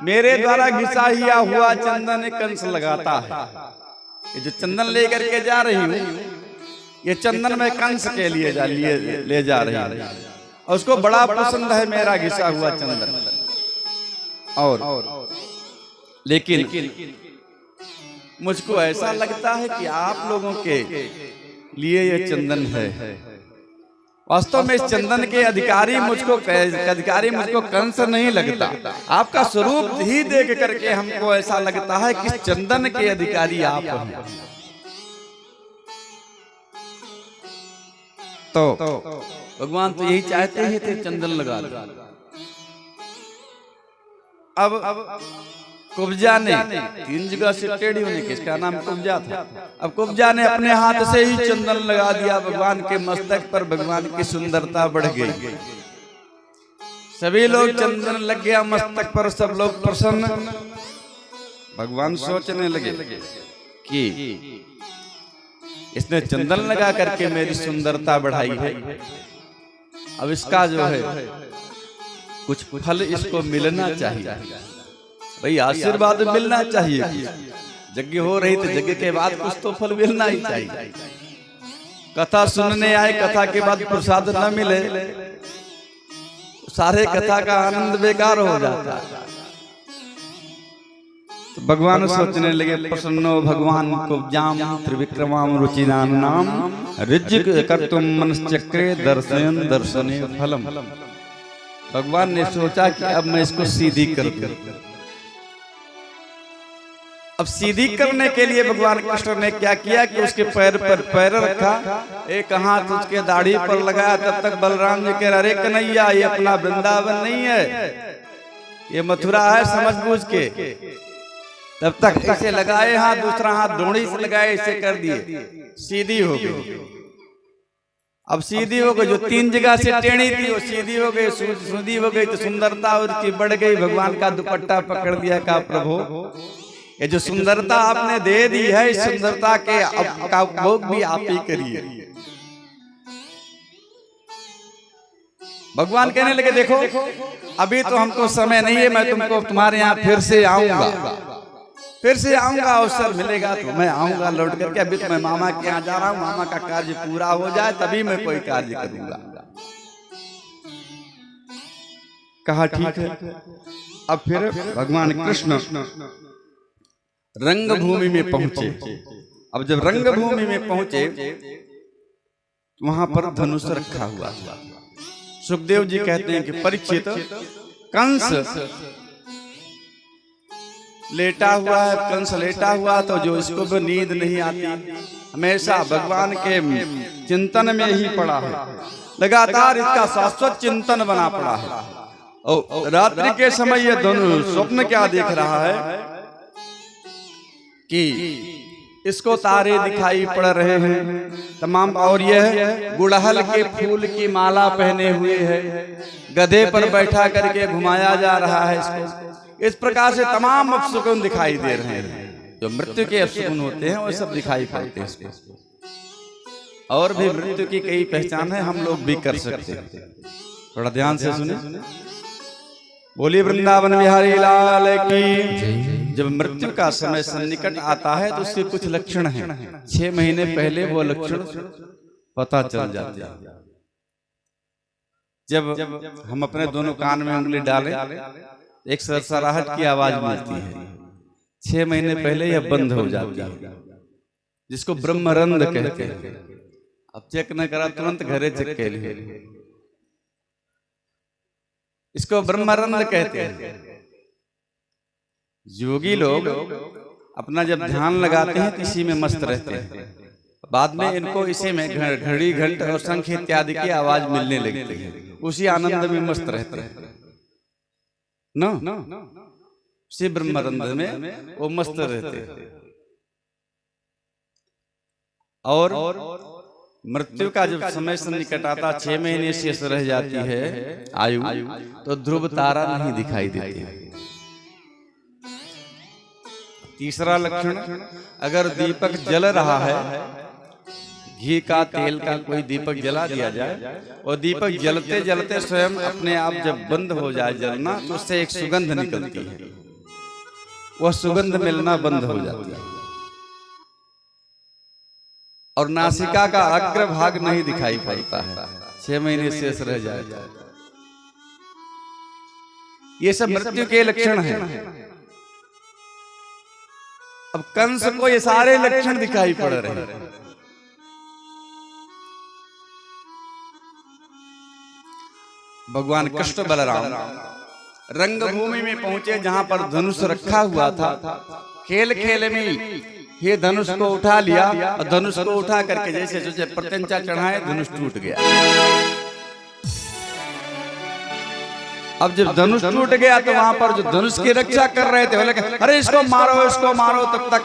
मेरे द्वारा घिसा हुआ चंदन कंस लगाता है। ये जो चंदन लेकर के जा रही हूँ, ये चंदन मैं कंस के लिए ले जा रही हूँ, और उसको बड़ा पसंद है मेरा घिसा हुआ चंदन। और लेकिन मुझको ऐसा लगता है कि आप लोगों के लिए ये चंदन है। वास्तव में इस चंदन के अधिकारी मुझको कंस नहीं लगता। आपका स्वरूप ही देख करके हमको ऐसा लगता है कि चंदन के अधिकारी आप हैं। तो भगवान तो यही चाहते ही थे चंदन लगा लो। अब कुब्जा ने 3 जगह से टेढ़ी होने के, इसका नाम कुब्जा था। अब कुब्जा ने अपने हाथ से ही चंदन लगा दिया भगवान के मस्तक पर। भगवान की सुंदरता बढ़ गई, सभी लोग चंदन लग गया मस्तक पर, सब लोग प्रसन्न। भगवान सोचने लगे कि इसने चंदन लगा करके मेरी सुंदरता बढ़ाई है, अब इसका जो है कुछ फल इसको मिलना चाहिए। भाई आशीर्वाद मिलना चाहिए। यज्ञ हो रही तो यज्ञ के बाद कुछ तो फल मिलना ही चाहिए। कथा सुनने आए, कथा के बाद प्रसाद न मिले, सारे कथा का आनंद बेकार हो जाता है। भगवान सोचने लगे, प्रसन्नो भगवान को जाम त्रिविक्रमाम रुचिराम नाम ऋज्जिक कर्तुम मनश्चक्रे दर्शन दर्शने फलम। भगवान ने सोचा कि अब मैं इसको सीधी कर दूं। अब सीधी करने के लिए भगवान कृष्ण ने क्या किया कि उसके पैर पर पैर रखा, एक हाथ उसके दाढ़ी पर लगाया। तब तक बलराम जी कह रहे, अरे कन्हैया ये अपना वृंदावन नहीं है, ये मथुरा है, समझ बूझ के। तब तक ऐसे लगाए हाथ, दूसरा हाथ डोरी से लगाए, ऐसे कर दिए, सीधी हो गई। अब सीधी हो गई, जो 3 जगह से टेढ़ी थी वो सीधी हो गई, सीधी हो गई तो सुंदरता उसकी बढ़ गई। भगवान का दुपट्टा पकड़ दिया, का प्रभु ये जो सुंदरता आपने दे दी है, इस सुंदरता के का उपभोग भी आप ही करिए। भगवान कहने लगे, देखो अभी तो हमको समय नहीं है, मैं तुमको तुम्हारे यहाँ फिर से आऊंगा, अवसर मिलेगा तो मैं आऊंगा लौट करके। अभी तो मैं मामा के यहाँ जा रहा हूँ, मामा का कार्य पूरा हो जाए तभी मैं कोई कार्य करूंगा। कहा ठीक है। अब फिर भगवान कृष्ण रंगभूमि में पहुंचे। अब जब रंगभूमि में पहुंचे वहां पर धनुष रखा हुआ। सुखदेव जी कहते हैं कि परीक्षित, कंस लेटा हुआ है, कंस लेटा हुआ तो जो इसको भी नींद नहीं आती, हमेशा भगवान के चिंतन में ही पड़ा है, लगातार इसका शाश्वत चिंतन बना पड़ा है। और रात्रि के समय ये दोनों स्वप्न क्या देख रहा है कि इसको तारे दिखाई पड़ रहे हैं तमाम, और यह गुड़हल के फूल की माला पहने हुए है, गधे पर बैठा करके घुमाया जा रहा है इसको। इस प्रकार से तमाम अपशकुन दिखाई दे रहे हैं, जो मृत्यु के अपशकुन होते हैं वो सब दिखाई पड़ते हैं इसको। और भी मृत्यु की कई पहचान है, हम लोग भी कर सकते हैं। थोड़ा ध्यान से सुने। बोलिए वृंदावन बिहारी लाल की। जब मृत्यु का समय सन्निकट आता है तो उसके कुछ लक्षण हैं। 6 महीने पहले वो लक्षण पता चल जाते हैं। जब हम अपने दोनों कान में उंगली डालें, एक सरसराहट की आवाज मिलती है, 6 महीने पहले यह बंद हो जाती है, जिसको ब्रह्मरंध कहते हैं। अब चेक न करा तुरंत घरे चेक के लिए, इसको ब्रह्मरंध कहते हैं। योगी लोग अपना जब ध्यान लगाते हैं तो इसी में मस्त रहते हैं, बाद में इनको इसी में घड़ी घंट और शंख इत्यादि की आवाज मिलने लगती है, उसी आनंद में मस्त रहते हैं ना, उसी ब्रह्मरंध में वो मस्त रहते हैं। और मृत्यु का जब समय सन्निकट आता, 6 महीने शेष रह जाती है आयु, तो ध्रुव तारा नहीं दिखाई देती है। तीसरा लक्षण, अगर दीपक जल रहा है, घी का तेल का कोई दीपक जला दिया जाए और दीपक जलते जलते स्वयं अपने आप जब बंद हो जाए जलना, तो उससे एक सुगंध निकलती है, वह सुगंध मिलना बंद हो जाती है। और नासिका का अग्र भाग नहीं दिखाई पड़ता है, 6 महीने शेष रह जाए। ये सब मृत्यु के लक्षण हैं। अब कंस को ये सारे लक्षण दिखाई पड़ रहे हैं। भगवान कृष्ण बलराम रंगभूमि में पहुंचे, जहां पर धनुष रखा हुआ था। खेल खेल में ये धनुष को उठा लिया और धनुष को उठा करके जैसे सोचे प्रत्यंचा चढ़ाए, धनुष टूट गया। अब जब धनुष टूट गया तो वहां पर जो धनुष की रक्षा कर रहे थे बोले अरे इसको मारो, इसको मारो। तब तक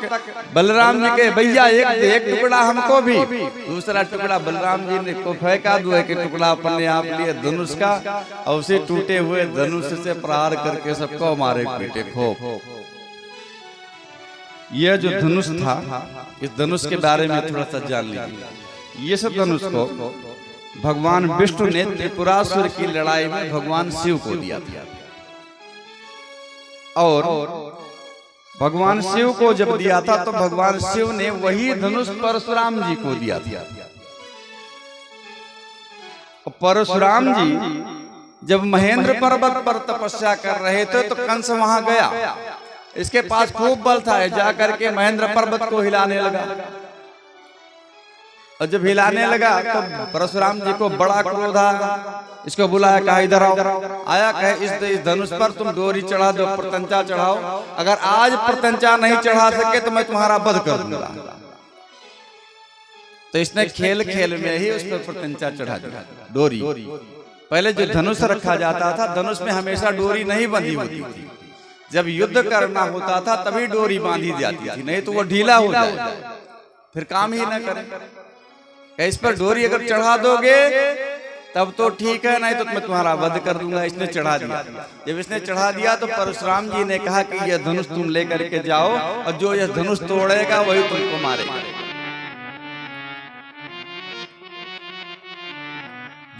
बलराम जी के भैया एक टुकड़ा हमको भी, दूसरा टुकड़ा बलराम जी ने को फेंका, दो एक टुकड़ा अपने आप लिए धनुष का, और उसे टूटे हुए धनुष से प्रहार करके सबको मारे पीटे खूब। यह जो धनुष था, इस धनुष के बारे में थोड़ा सा जान लीजिए। ये सब धनुष को भगवान विष्णु ने त्रिपुरासुर की लड़ाई में भगवान शिव को दिया था, और भगवान शिव को जब दिया था तो भगवान शिव ने वही धनुष परशुराम जी को दिया था। परशुराम जी जब महेंद्र पर्वत पर तपस्या कर रहे थे तो कंस वहां गया इसके पास खूब बल था, जा करके महेंद्र पर्वत को हिलाने लगा। और जब हिलाने लगा तो परशुराम जी को बड़ा क्रोध आया। इसको बुलाया, कहा इधर आओ। आया, कहे इस धनुष पर तुम डोरी चढ़ा दो, प्रतंचा चढ़ाओ। अगर आज प्रतंचा नहीं चढ़ा सके तो मैं तुम्हारा वध कर दूंगा। तो इसने खेल खेल में ही उस पर प्रतंचा चढ़ा दिया, डोरी। पहले जो धनुष रखा जाता था, धनुष में हमेशा डोरी नहीं बंधी होती थी। जब युद्ध करना होता था तभी डोरी बांधी जाती थी, नहीं तो वो ढीला हो जाए, फिर काम ही ना करे। इस पर डोरी अगर चढ़ा दोगे तब तो ठीक है, नहीं तो मैं तुम्हारा वध कर दूंगा। इसने चढ़ा दिया। जब इसने चढ़ा दिया तो परशुराम जी ने कहा कि यह धनुष तुम लेकर के जाओ, और जो यह धनुष तोड़ेगा वही तुमको मारेगा।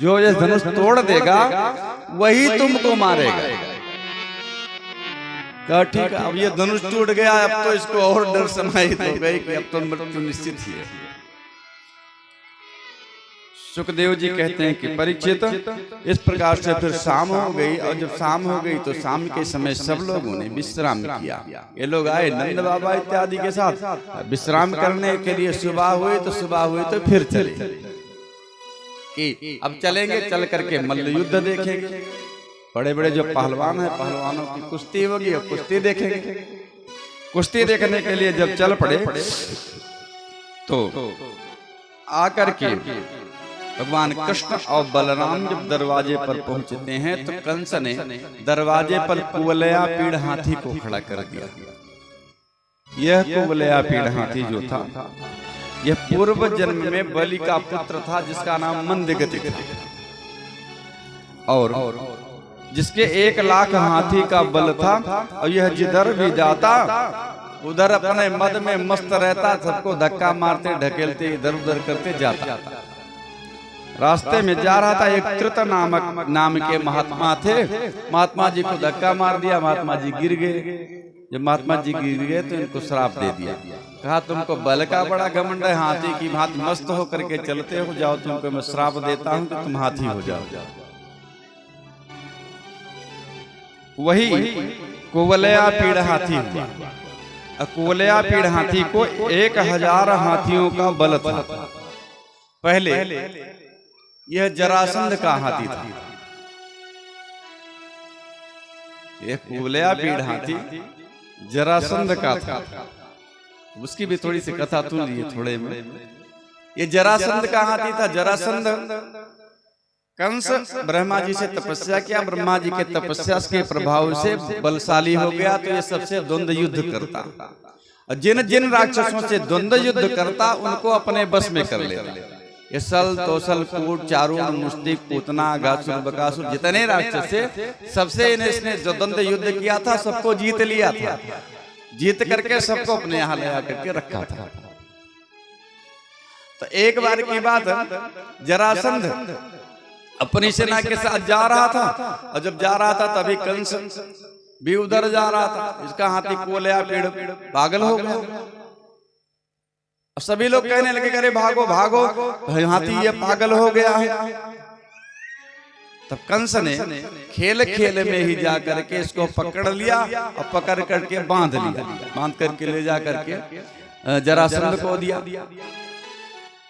जो यह धनुष तोड़ देगा वही तुमको मारेगा। कहा ठीक है। अब ये धनुष टूट गया, अब तो इसको और डर समाहित हो गई कि अब तो मृत्यु निश्चित ही है। सुखदेव जी कहते हैं कि परीक्षित, इस प्रकार से फिर शाम हो गई। और जब शाम हो गई तो शाम के समय सब लोगों ने विश्राम किया। ये लोग आए नंद बाबा इत्यादि के साथ विश्राम करने के लिए। सुबह हुई तो फिर चले कि अब चलेंगे, चल करके मल्ल युद्ध देखेंगे। बड़े बड़े जो पहलवान हैं, पहलवानों की कुश्ती होगी, और कुश्ती देखेंगे। कुश्ती देखने के लिए जब चल पड़े तो आकर के भगवान कृष्ण और बलराम जब दरवाजे पर पहुंचते हैं तो कंस ने दरवाजे पर कुवलया पीड़ हाथी को खड़ा कर दिया। यह कुवलया पीड़ हाथी जो था, यह पूर्व जन्म में बलि का पुत्र था, जिसका नाम मंदगति था, और जिसके 1 लाख हाथी का बल था। और यह जिधर भी जाता उधर अपने मद में मस्त रहता, सबको धक्का मारते ढकेलते इधर उधर करते जाता। रास्ते में जा रहा था, एक कृत नाम के महात्मा थे। महात्मा जी को धक्का मार दिया, महात्मा जी गिर गए। जब महात्मा जी गिर गए तो इनको श्राप दे दिया। कहा तुमको बल का बड़ा घमंड है, हाथी की भांति मस्त होकर के चलते हो, जाओ तुमको मैं श्राप देता हूं कि तुम हाथी हो जाओ। वही कुवलया पीड़ हाथी हुआ। कुवलया पीड़ हाथी को 1000 हाथियों का बल था। पहले यह जरासंध का हाथी था। यह कुवलया पीड़ हाथी जरासंध का था। उसकी भी थोड़ी सी कथा सुन ली थोड़े में। ये जरासंध का हाथी था। जरासंध कंस ब्रह्मा जी से तपस्या किया, ब्रह्मा जी के तपस्या के प्रभाव से बलशाली हो गया, तो ये सबसे द्वंद्व युद्ध करता। और जिन जिन राक्षसों से द्वंद्व युद्ध करता उनको अपने बस में कर लेता। ये सल तोसल कूट चारूण मुस्तिक पूतना गासुर बकासुर जितने राक्षस थे, सबसे इसने जो द्वंद्व युद्ध किया था सबको जीत लिया था। जीत करके सबको अपने यहाँ ले करके रखा था। तो एक बार की बात, जरासंध अपनी सेना के साथ जा रहा था, और जब जा रहा था तभी कंस भी उधर जा रहा था। इसका हाथी कुवलया पीड़ पागल हो गया। सभी लोग कहने लगे अरे भागो भागो, हाथी ये पागल हो गया है। तब कंस ने खेल खेल में ही जा करके इसको पकड़ लिया, और पकड़ करके बांध लिया। बांध करके ले जा करके जरासंध को दिया।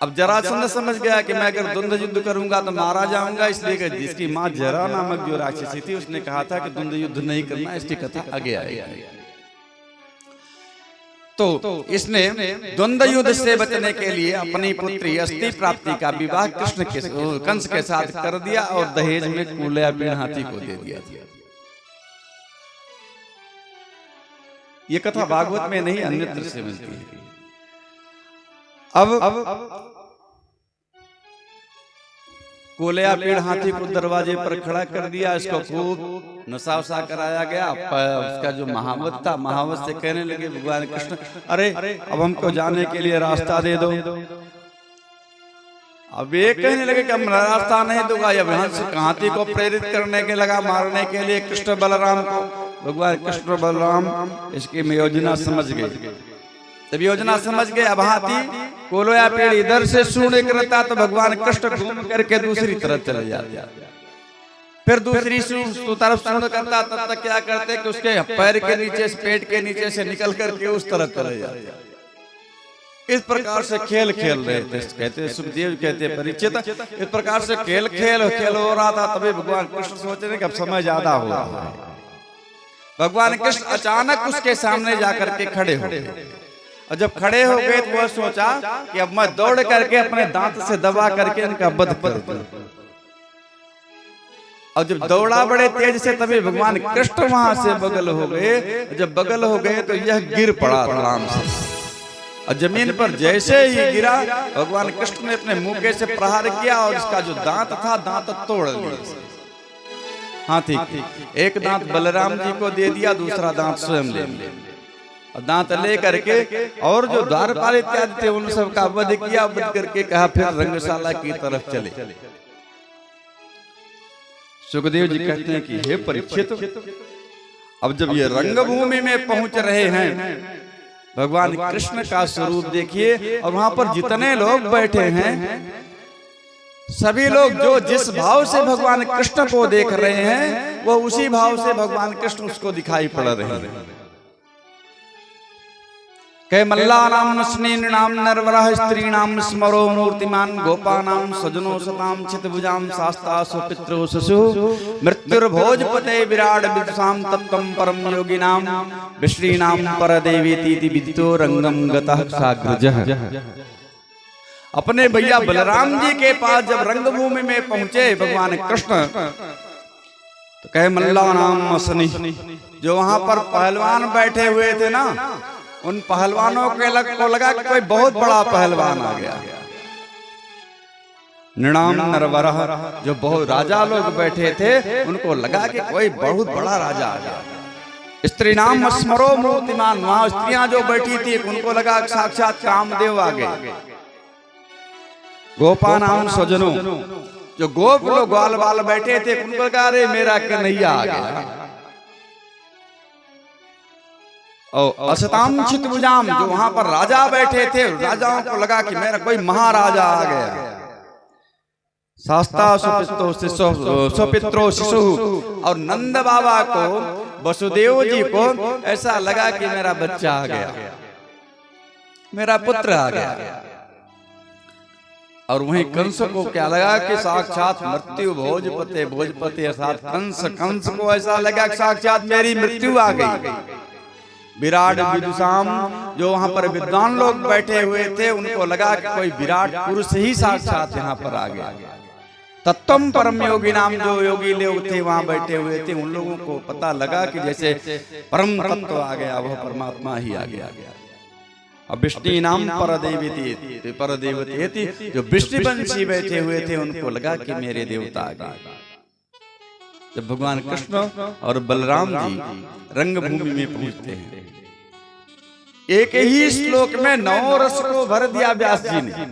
अब जरासंध समझ गया कि मैं अगर द्वंद्व युद्ध करूंगा तो मारा जाऊंगा, इसलिए जिसकी मां जरा नामक जो राक्षसी थी उसने कहा था कि द्वंद्व युद्ध नहीं करना। इसकी कथा आगे आएगी। तो इसने द्वंद्व युद्ध से बचने के लिए अपनी पुत्री अस्ति प्राप्ति का विवाह कृष्ण के कंस के साथ कर दिया, और दहेज में कुवलया पीड़ हाथी को दे दिया। ये कथा भागवत में नहीं अन्यत्र से मिलती है। अब कुवलया पीड़ हाथी को दरवाजे पर खड़ा कर दिया। इसको खूब नशा वसा कराया गया। उसका जो महावत था, महावत से कहने लगे भगवान कृष्ण अरे अब हमको जाने के लिए रास्ता दे दो। अब ये कहने लगे कि हम रास्ता नहीं दूंगा। अब हाथी को प्रेरित करने के लगा मारने के लिए कृष्ण बलराम को। भगवान कृष्ण बलराम इसकी योजना समझ गए। जब योजना समझ गए, अब हाथी कुवलया पेड़ इधर से सूंड करता तो भगवान कृष्ण घूम करके दूसरी तरफ चले जाते। फिर दूसरी तरफ सुन करता, तब तक क्या करते कि उसके पैर के नीचे से, पेट के नीचे से निकल करके उस तरफ चले जाते। इस प्रकार से खेल खेल रहे थे। कहते सुखदेव कहते परीक्षित, इस प्रकार से खेल हो रहा था। तभी भगवान कृष्ण सोच रहे कि अब समय ज्यादा हो रहा है। भगवान कृष्ण अचानक उसके सामने जाकर के खड़े हो गए, और जब खड़े हो गए तो वह सोचा कि अब मैं दौड़ करके अपने दांत से दबा करके इनका वध कर दूं। और जब दौड़ा बड़े तेज से, तभी भगवान कृष्ण वहां से बगल हो गए। जब बगल हो गए तो यह गिर पड़ा आराम से, और जमीन पर जैसे ही गिरा, भगवान कृष्ण ने अपने मुंह से प्रहार किया और इसका जो दांत था, दांत तोड़ लिया। हाँ ठीक, एक दांत बलराम जी को दे दिया, दूसरा दांत स्वयं ले लिया। और दांत ले करके और जो द्वारपाल इत्यादि थे उन सब का वध किया। वध करके कहा फिर रंगशाला की तरफ चले। सुखदेव जी कहते हैं कि हे परीक्षित, अब जब ये रंगभूमि में पहुंच रहे हैं, भगवान कृष्ण का स्वरूप देखिए, और वहां पर जितने लोग बैठे हैं, सभी लोग जो जिस भाव से भगवान कृष्ण को देख रहे हैं, वो उसी भाव से भगवान कृष्ण उसको दिखाई पड़ रहे हैं। मल्लानाम स्नेनाम नरवरः स्त्रीणाम स्मरो मूर्तिमान गोपानाम सजनो सताम चितभुजाम शास्ता सुपित्रो शशु मृत्युर्भोजपते विराट विदुषाम तत्त्वं परम योगिनाम विश्रीणाम परदेवेति विदितो रंगम गतः साग्रजः। अपने भैया बलराम जी के पास जब रंगभूमि में पहुंचे भगवान कृष्ण, तो कहे मल्लानाम असनी, जो वहां पर पहलवान बैठे हुए थे ना, उन पहलवानों के को लगा कि कोई बहुत बड़ा पहलवान आ गया। नृणाम नरवरः, जो बहुत राजा लोग बैठे थे, उनको लगा कि कोई बहुत बड़ा राजा आ गया। स्त्री नाम स्मरो मूर्तिमान, वहां स्त्रियां जो बैठी थी उनको लगा साक्षात कामदेव आ गए। गोपा नाम सजनो, जो गोप लोग ग्वाल बाल बैठे थे उनको लगा अरे मेरा कन्हैया आ गया। और असताम चितभुजाम, जो वहां पर राजा बैठे थे, राजाओं को लगा कि मेरा कोई महाराजा आ गया। शास्ता सुपित्रो शिशु, और नंद बाबा को, वसुदेव जी को ऐसा लगा कि मेरा बच्चा आ गया, मेरा पुत्र आ गया। और वहीं कंस को क्या लगा कि साक्षात मृत्यु भोजपते अर्थात कंस को ऐसा लगा कि साक्षात मेरी मृत्यु आ गई। विराट विदुषाम, जो वहां पर विद्वान लोग बैठे हुए थे, उनको लगा कि कोई विराट पुरुष ही साक्षात यहाँ पर आ गया। तत्त्वं परम योगी नाम, जो योगी लोग थे वहां बैठे हुए थे, उन लोगों को पता लगा कि जैसे परम तत्व आ गया, वह परमात्मा ही आ गया। अब विष्णु नाम परदेवती, जो विष्णुवंशी बैठे हुए थे, उनको लगा कि मेरे देवता आ गए। जब भगवान कृष्ण और बलराम जी रंगभूमि में पहुंचते हैं, एक ही श्लोक में 9 रस को भर दिया व्यास जी ने।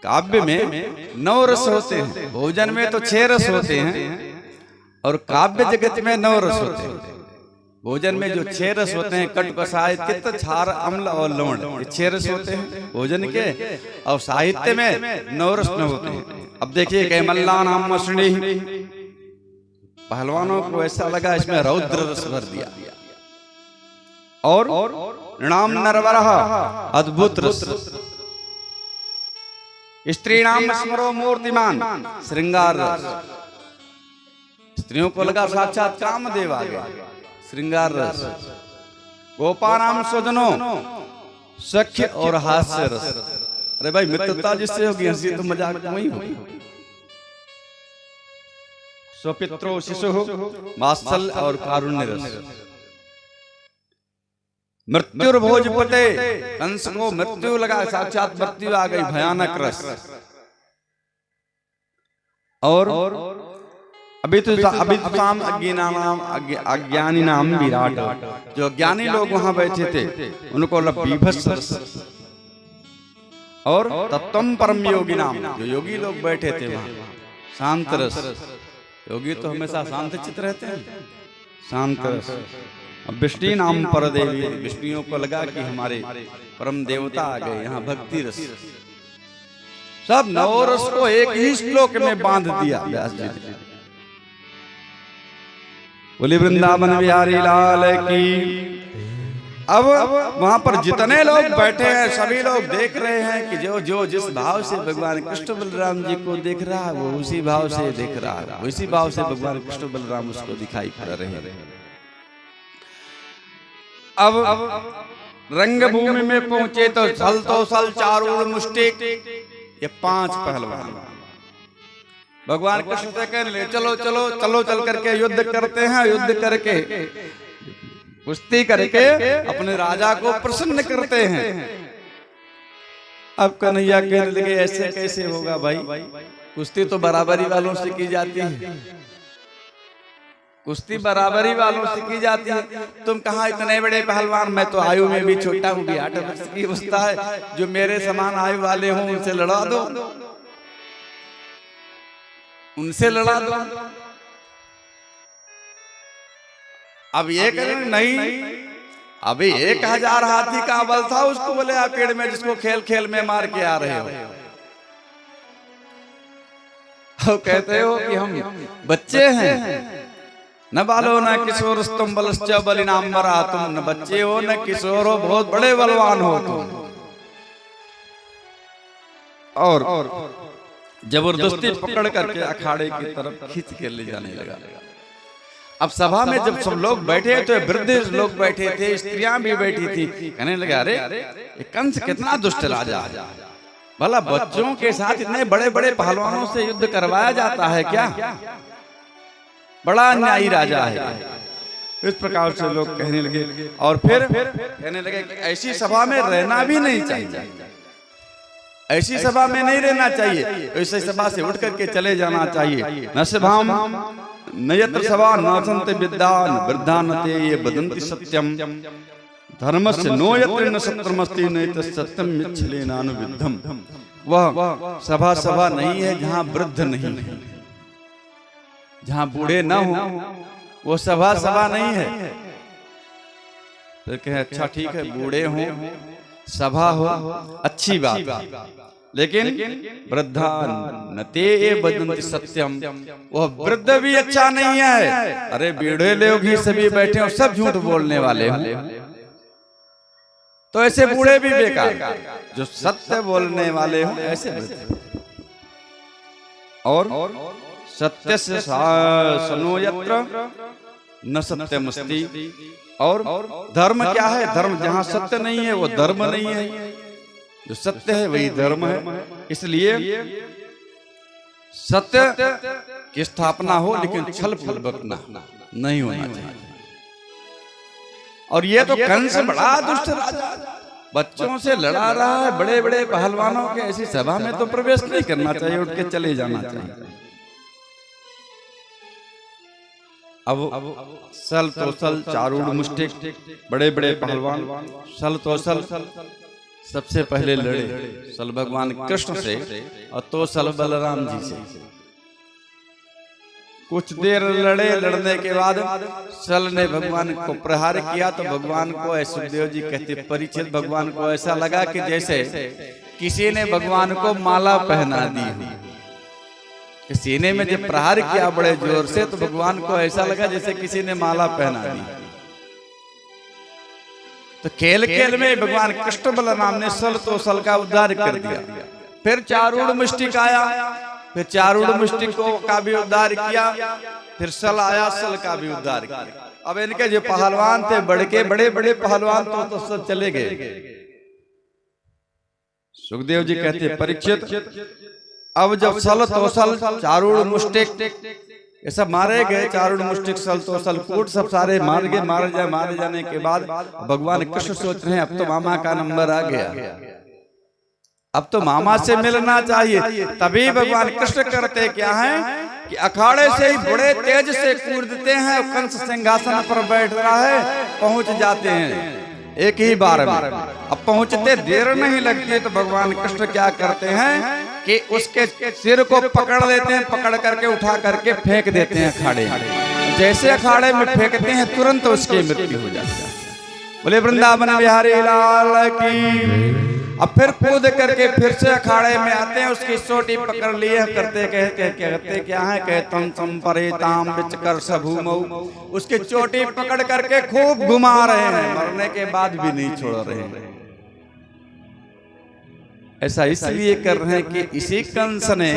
काव्य में 9 रस होते हैं, भोजन में तो 6 रस होते हैं, और काव्य जगत में 9 रस होते हैं। भोजन में जो 6 रस होते हैं, कटु कसाय तिक्त क्षार अम्ल और लवण, ये 6 रस होते हैं भोजन के, और साहित्य में 9 रस न होते हैं। अब देखिए कि मल्लानाम असनी, पहलवानों को ऐसा लगा इसमें रौद्र रस भर दिया। और नृणाम नरवरः, अद्भुत रस। स्त्रीणाम स्मरो मूर्तिमान, श्रृंगार रस। स्त्रियों को लगा साक्षात कामदेव आ गया, श्रृंगार रस। गोपानाम स्वजनो, सख्य और हास्य रस। अरे भाई मित्रता जिससे होगी, हंसी तो मजाक वही होगी। स्वपित्रो शिशु, वात्सल्य और कारुण्य रस। मृत्युर्भोजपते, कंस को मृत्यु लगा, साक्षात मृत्यु आ गई, भयानक रस। और अभी तो अज्ञानी नाम विराट, जो अज्ञानी लोग वहां बैठे थे उनको बीभत्स रस। और तत्त्वं परम योगी नाम, जो योगी लोग बैठे थे वहां, शांत रस। योगी तो हमेशा शांत चित्त रहते हैं, शांत रस। अब विष्णु नाम परदेवी, विष्णुओं को लगा कि हमारे परम देवता आ गए, यहाँ भक्ति रस। सब नवरस को एक ही श्लोक में बांध दिया व्यास जी ने। बोले वृंदावन बिहारी लाल की। अब वहां पर जितने लोग बैठे हैं सभी लोग देख रहे हैं कि जो जो जिस भाव से भगवान कृष्ण बलराम जी को देख रहा है वो उसी भाव से देख रहा है, उसी भाव से भगवान कृष्ण बलराम उसको दिखाई पड़ रहे हैं। अब रंगभूमि में पहुंचे तो सल चारूण मुष्टिक, ये 5 पहलवान भगवान कृष्ण से कहने लगे चलो चलो चलो चल करके युद्ध करते हैं, युद्ध करके कुश्ती करके अपने राजा को प्रसन्न करते हैं। अब कन्हैया कहने लगे ऐसे कैसे होगा भाई, कुश्ती तो बराबरी वालों से की जाती है, कुश्ती बराबरी वालों से की जाती है। तुम कहाँ इतने बड़े पहलवान, मैं तो आयु में भी छोटा हूँ, भी 8 वर्ष की अवस्था है, जो मेरे समान आयु वाले हों उनसे लड़ा दो, उनसे लड़ा दो। अब ये करें नहीं, अभी 1000 हाथी का बल था, उसको बोले आप पेड़ में जिसको खेल खेल में मार के आ रहे हो। तो कहते हो कि हम बच्चे हैं, न बालो न किशोर तुम बलश्च बलिनाम मरा, तुम न बच्चे हो न किशोर हो, बहुत बड़े बलवान हो तुम। और जबरदस्ती पकड़ करके अखाड़े की तरफ खींच के ले जाने लगा। अब सभा में जब सब लोग बैठे तो वृद्ध लोग बैठे थे, स्त्रियां भी बैठी थी, कहने लगे अरे ये कंस कितना दुष्ट राजा है, भला बच्चों के साथ इतने बड़े बड़े पहलवानों से युद्ध करवाया जाता है क्या, बड़ा अन्यायी राजा है। इस प्रकार से लोग कहने लगे। और फिर कहने लगे कि ऐसी सभा में रहना भी नहीं चाहिए, ऐसी सभा में नहीं रहना चाहिए, ऐसी सभा से उठ करके चले जाना चाहिए। न सभाम नयत्र सभा न संत विद्वान वृद्धान ते ये वदन्ति सत्यम धर्मस्य नो यत्र न सत्यमस्ति न सत्यम मिच्छलेनानुविद्धम। वह सभा सभा नहीं है जहाँ वृद्ध नहीं है, जहाँ बूढ़े न हो, वो सभा सभा नहीं है। तो कहे अच्छा ठीक है, बूढ़े हो सभा हो अच्छी बात, लेकिन वृद्धान न ते वदन्ति सत्यम, वह वृद्ध भी अच्छा नहीं है। अरे बूढ़े लोग ही सभी बैठे हो, सब झूठ बोलने वाले हो, तो ऐसे बूढ़े भी बेकार, जो सत्य बोलने वाले हो ऐसे वृद्ध। और सत्य से सनो यत्र न सत्यमस्ति, और धर्म क्या है, धर्म जहाँ सत्य नहीं है वो धर्म नहीं है, जो सत्य है वही धर्म है। इसलिए सत्य की स्थापना हो, लेकिन छल फूलक नहीं होना चाहिए। और ये तो कंस बड़ा दुष्ट राजा, बच्चों से लड़ा रहा है, बड़े बड़े पहलवानों के ऐसी सभा में तो प्रवेश नहीं करना चाहिए, उठ के चले जाना चाहिए। अब सल तो सल चारूढ़ मुष्टिक, बड़े बड़े पहलवान सल तो सल सबसे पहले लड़े, सल भगवान कृष्ण से और तो सल बलराम जी से। कुछ देर लड़े, लड़ने के बाद सल ने भगवान को प्रहार किया तो भगवान को, सुखदेव जी कहते परीक्षित, भगवान को ऐसा लगा कि जैसे किसी ने भगवान को माला पहना दी, सीने में जब प्रहार किया बड़े जोर से तो भगवान को ऐसा लगा जैसे किसी ने माला पहना दी। तो खेल खेल में भगवान कृष्ण बलराम ने सल तो सल का उद्धार कर दिया। फिर चारूढ़ मुष्टिक आया, फिर चारूढ़ मुष्टिक को का भी उद्धार किया, फिर सल आया, सल का भी उद्धार किया। अब इनके जो पहलवान थे, बड़े बड़े पहलवान तो सब चले गए। सुखदेव जी कहते परीक्षित, अब जब सल तो सल चारूढ़ मुष्टिक ये सब मारे गए, चारूढ़ मुष्टिक सल तो सल कूट सब सारे मार गए। मारे जाने के बाद भगवान कृष्ण सोच रहे हैं अब तो मामा का नंबर आ गया, अब तो मामा से मिलना चाहिए। तभी भगवान कृष्ण करते क्या है कि अखाड़े से ही बड़े तेज से कूदते हैं, कंस सिंहासन पर बैठ रहा है, पहुंच जाते हैं एक ही बार में। अब पहुंचते देर नहीं लगती तो भगवान कृष्ण क्या करते हैं कि उसके सिर को पकड़ लेते हैं, पकड़ करके उठा करके फेंक देते हैं अखाड़े में। जैसे अखाड़े में फेंकते हैं तुरंत उसकी मृत्यु हो जाती है। बोले वृंदावन बिहारी लाल की। अब फिर कूद करके फिर से अखाड़े में आते हैं, उसकी चोटी पकड़ लिए, करते कहते क्या है, कहतम संपरेताम विचकर सभूमऊ, उसकी चोटी पकड़ करके खूब घुमा रहे हैं, मरने के बाद भी नहीं छोड़ रहे हैं। ऐसा इसलिए कर रहे हैं कि इसी कंस ने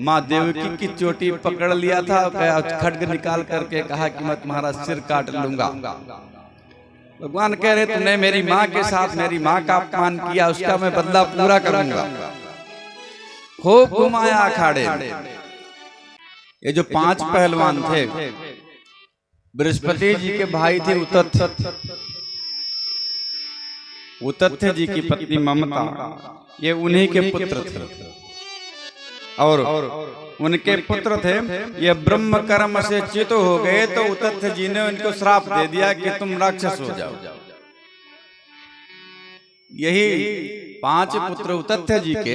माँ देवकी की चोटी पकड़ लिया था, खड्ग निकाल करके कहा कि मैं तुम्हारा सिर काट लूंगा। भगवान कह रहे तुमने मेरी माँ के साथ मेरी माँ का अपमान किया, उसका मैं बदला पूरा करूंगा। खूब घुमाया अखाड़े। ये जो 5 पहलवान थे, बृहस्पति जी के भाई थे उतथ्य जी की पत्नी ममता, ये उन्हीं के पुत्र थे और उनके पुत्र थे। ये ब्रह्म कर्म से च्युत हो गए तो उतथ्य जी ने उनको श्राप दे दिया कि तुम राक्षस हो जाओ। यही 5 पुत्र उतथ्य जी के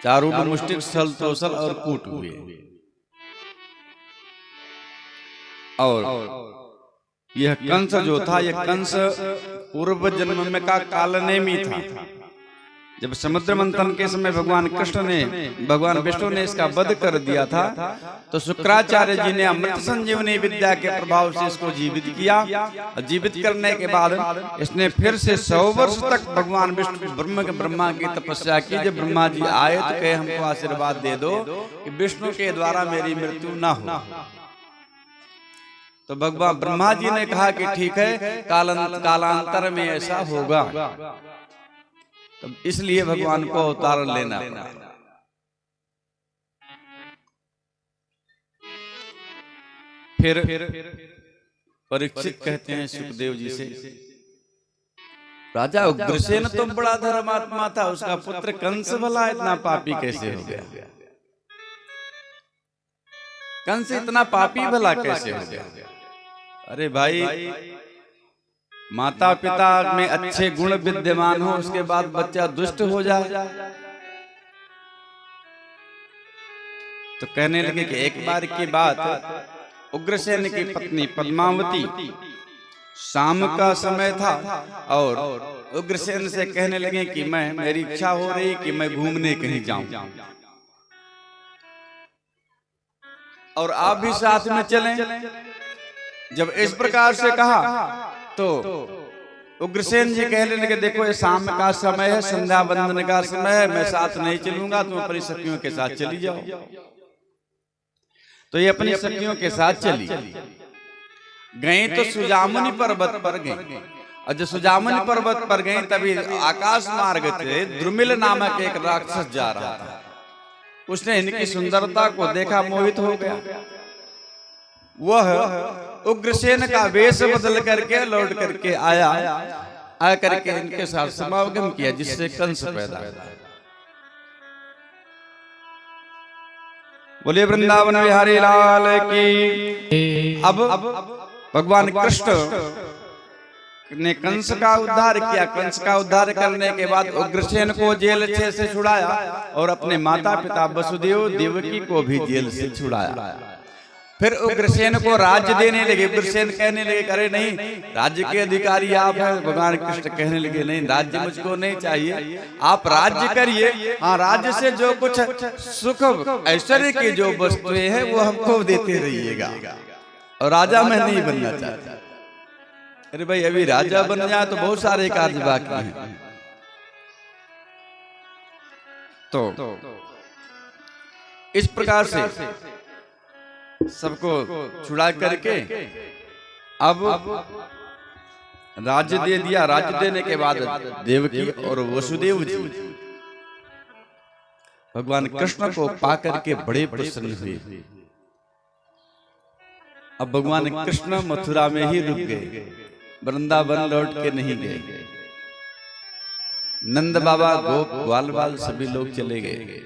चारूढ़, मुष्टिक, सल, तोसल और कूट हुए। और यह कंस जो था, यह कंस पूर्व जन्म में का कालनेमी था। जब समुद्र मंथन के समय भगवान कृष्ण ने, भगवान विष्णु ने इसका वध कर दिया था, तो शुक्राचार्य जी ने अमृत संजीवनी विद्या के प्रभाव से इसको जीवित किया। जीवित करने के बाद इसने फिर से 100 वर्ष तक भगवान विष्णु ब्रह्मा की तपस्या की। जब ब्रह्मा जी आए तो कहे हमको आशीर्वाद दे दो कि विष्णु के द्वारा मेरी मृत्यु न हो। तो भगवान ब्रह्मा जी ने कहा कि ठीक है, कालांतर में ऐसा होगा। तो इसलिए भगवान को अवतार लेना पड़ा। फिर परीक्षित कहते हैं सुखदेव जी से, राजा उग्रसेन तो बड़ा धर्मात्मा था, उसका पुत्र कंस भला इतना पापी कैसे हो गया? कंस इतना पापी भला कैसे हो गया? अरे भाई, माता पिता में अच्छे गुण विद्यमान हो, उसके बाद बच्चा दुष्ट हो जाए तो कहने लगे कि एक बार की बात, उग्रसेन की पत्नी पद्मावती, शाम का समय था और उग्रसेन से कहने लगे कि मेरी इच्छा हो रही कि मैं घूमने कहीं जाऊं और आप भी साथ में चलें। जब इस प्रकार से कहा तो उग्रसेन जी कहने लगे, देखो ये शाम का समय है, संध्या बंदन का समय है, मैं साथ नहीं चलूंगा, तुम अपनी सखियों के साथ चली जाओ। तो ये अपनी सखियों के साथ चली गई। तो सुजामुनि पर्वत पर गई, और जब सुजामुनि पर्वत पर गई तभी आकाश मार्ग से द्रुमिल नामक एक राक्षस जा रहा था। उसने इनकी सुंदरता को देखा, मोहित हो गया। वह उग्रसेन का वेश बदल करके लौट करके आया करके इनके साथ समागम किया, जिससे कंस पैदा हुआ। बोलिए वृंदावन बिहारी लाल की। अब भगवान कृष्ण ने कंस का उद्धार किया। कंस का उद्धार करने के बाद उग्रसेन को जेल से छुड़ाया और अपने माता पिता वसुदेव देवकी को भी जेल से छुड़ाया। फिर उग्रसेन को राज्य देने लगे। उग्रसेन कहने लगे, अरे नहीं, राज्य के अधिकारी आप हैं। भगवान कृष्ण कहने लगे, नहीं, राज्य मुझको नहीं चाहिए, आप राज्य करिए। हाँ, राज्य से जो कुछ सुख ऐश्वर्य की जो वस्तुएं हैं वो हमको देते रहिएगा, और राजा मैं नहीं बनना चाहता। अरे भाई, अभी राजा बन जाए तो बहुत सारे कार्य बाकी हैं। तो इस प्रकार से सबको छुड़ा करके अब राज्य दे दिया। राज्य देने के बाद देवकी और वसुदेव जी भगवान कृष्ण को पाकर के बड़े प्रसन्न हुए। अब भगवान कृष्ण मथुरा में ही रुक गए, वृंदावन लौट के नहीं गए। नंद बाबा, गोप, ग्वाल बाल सभी लोग चले गए।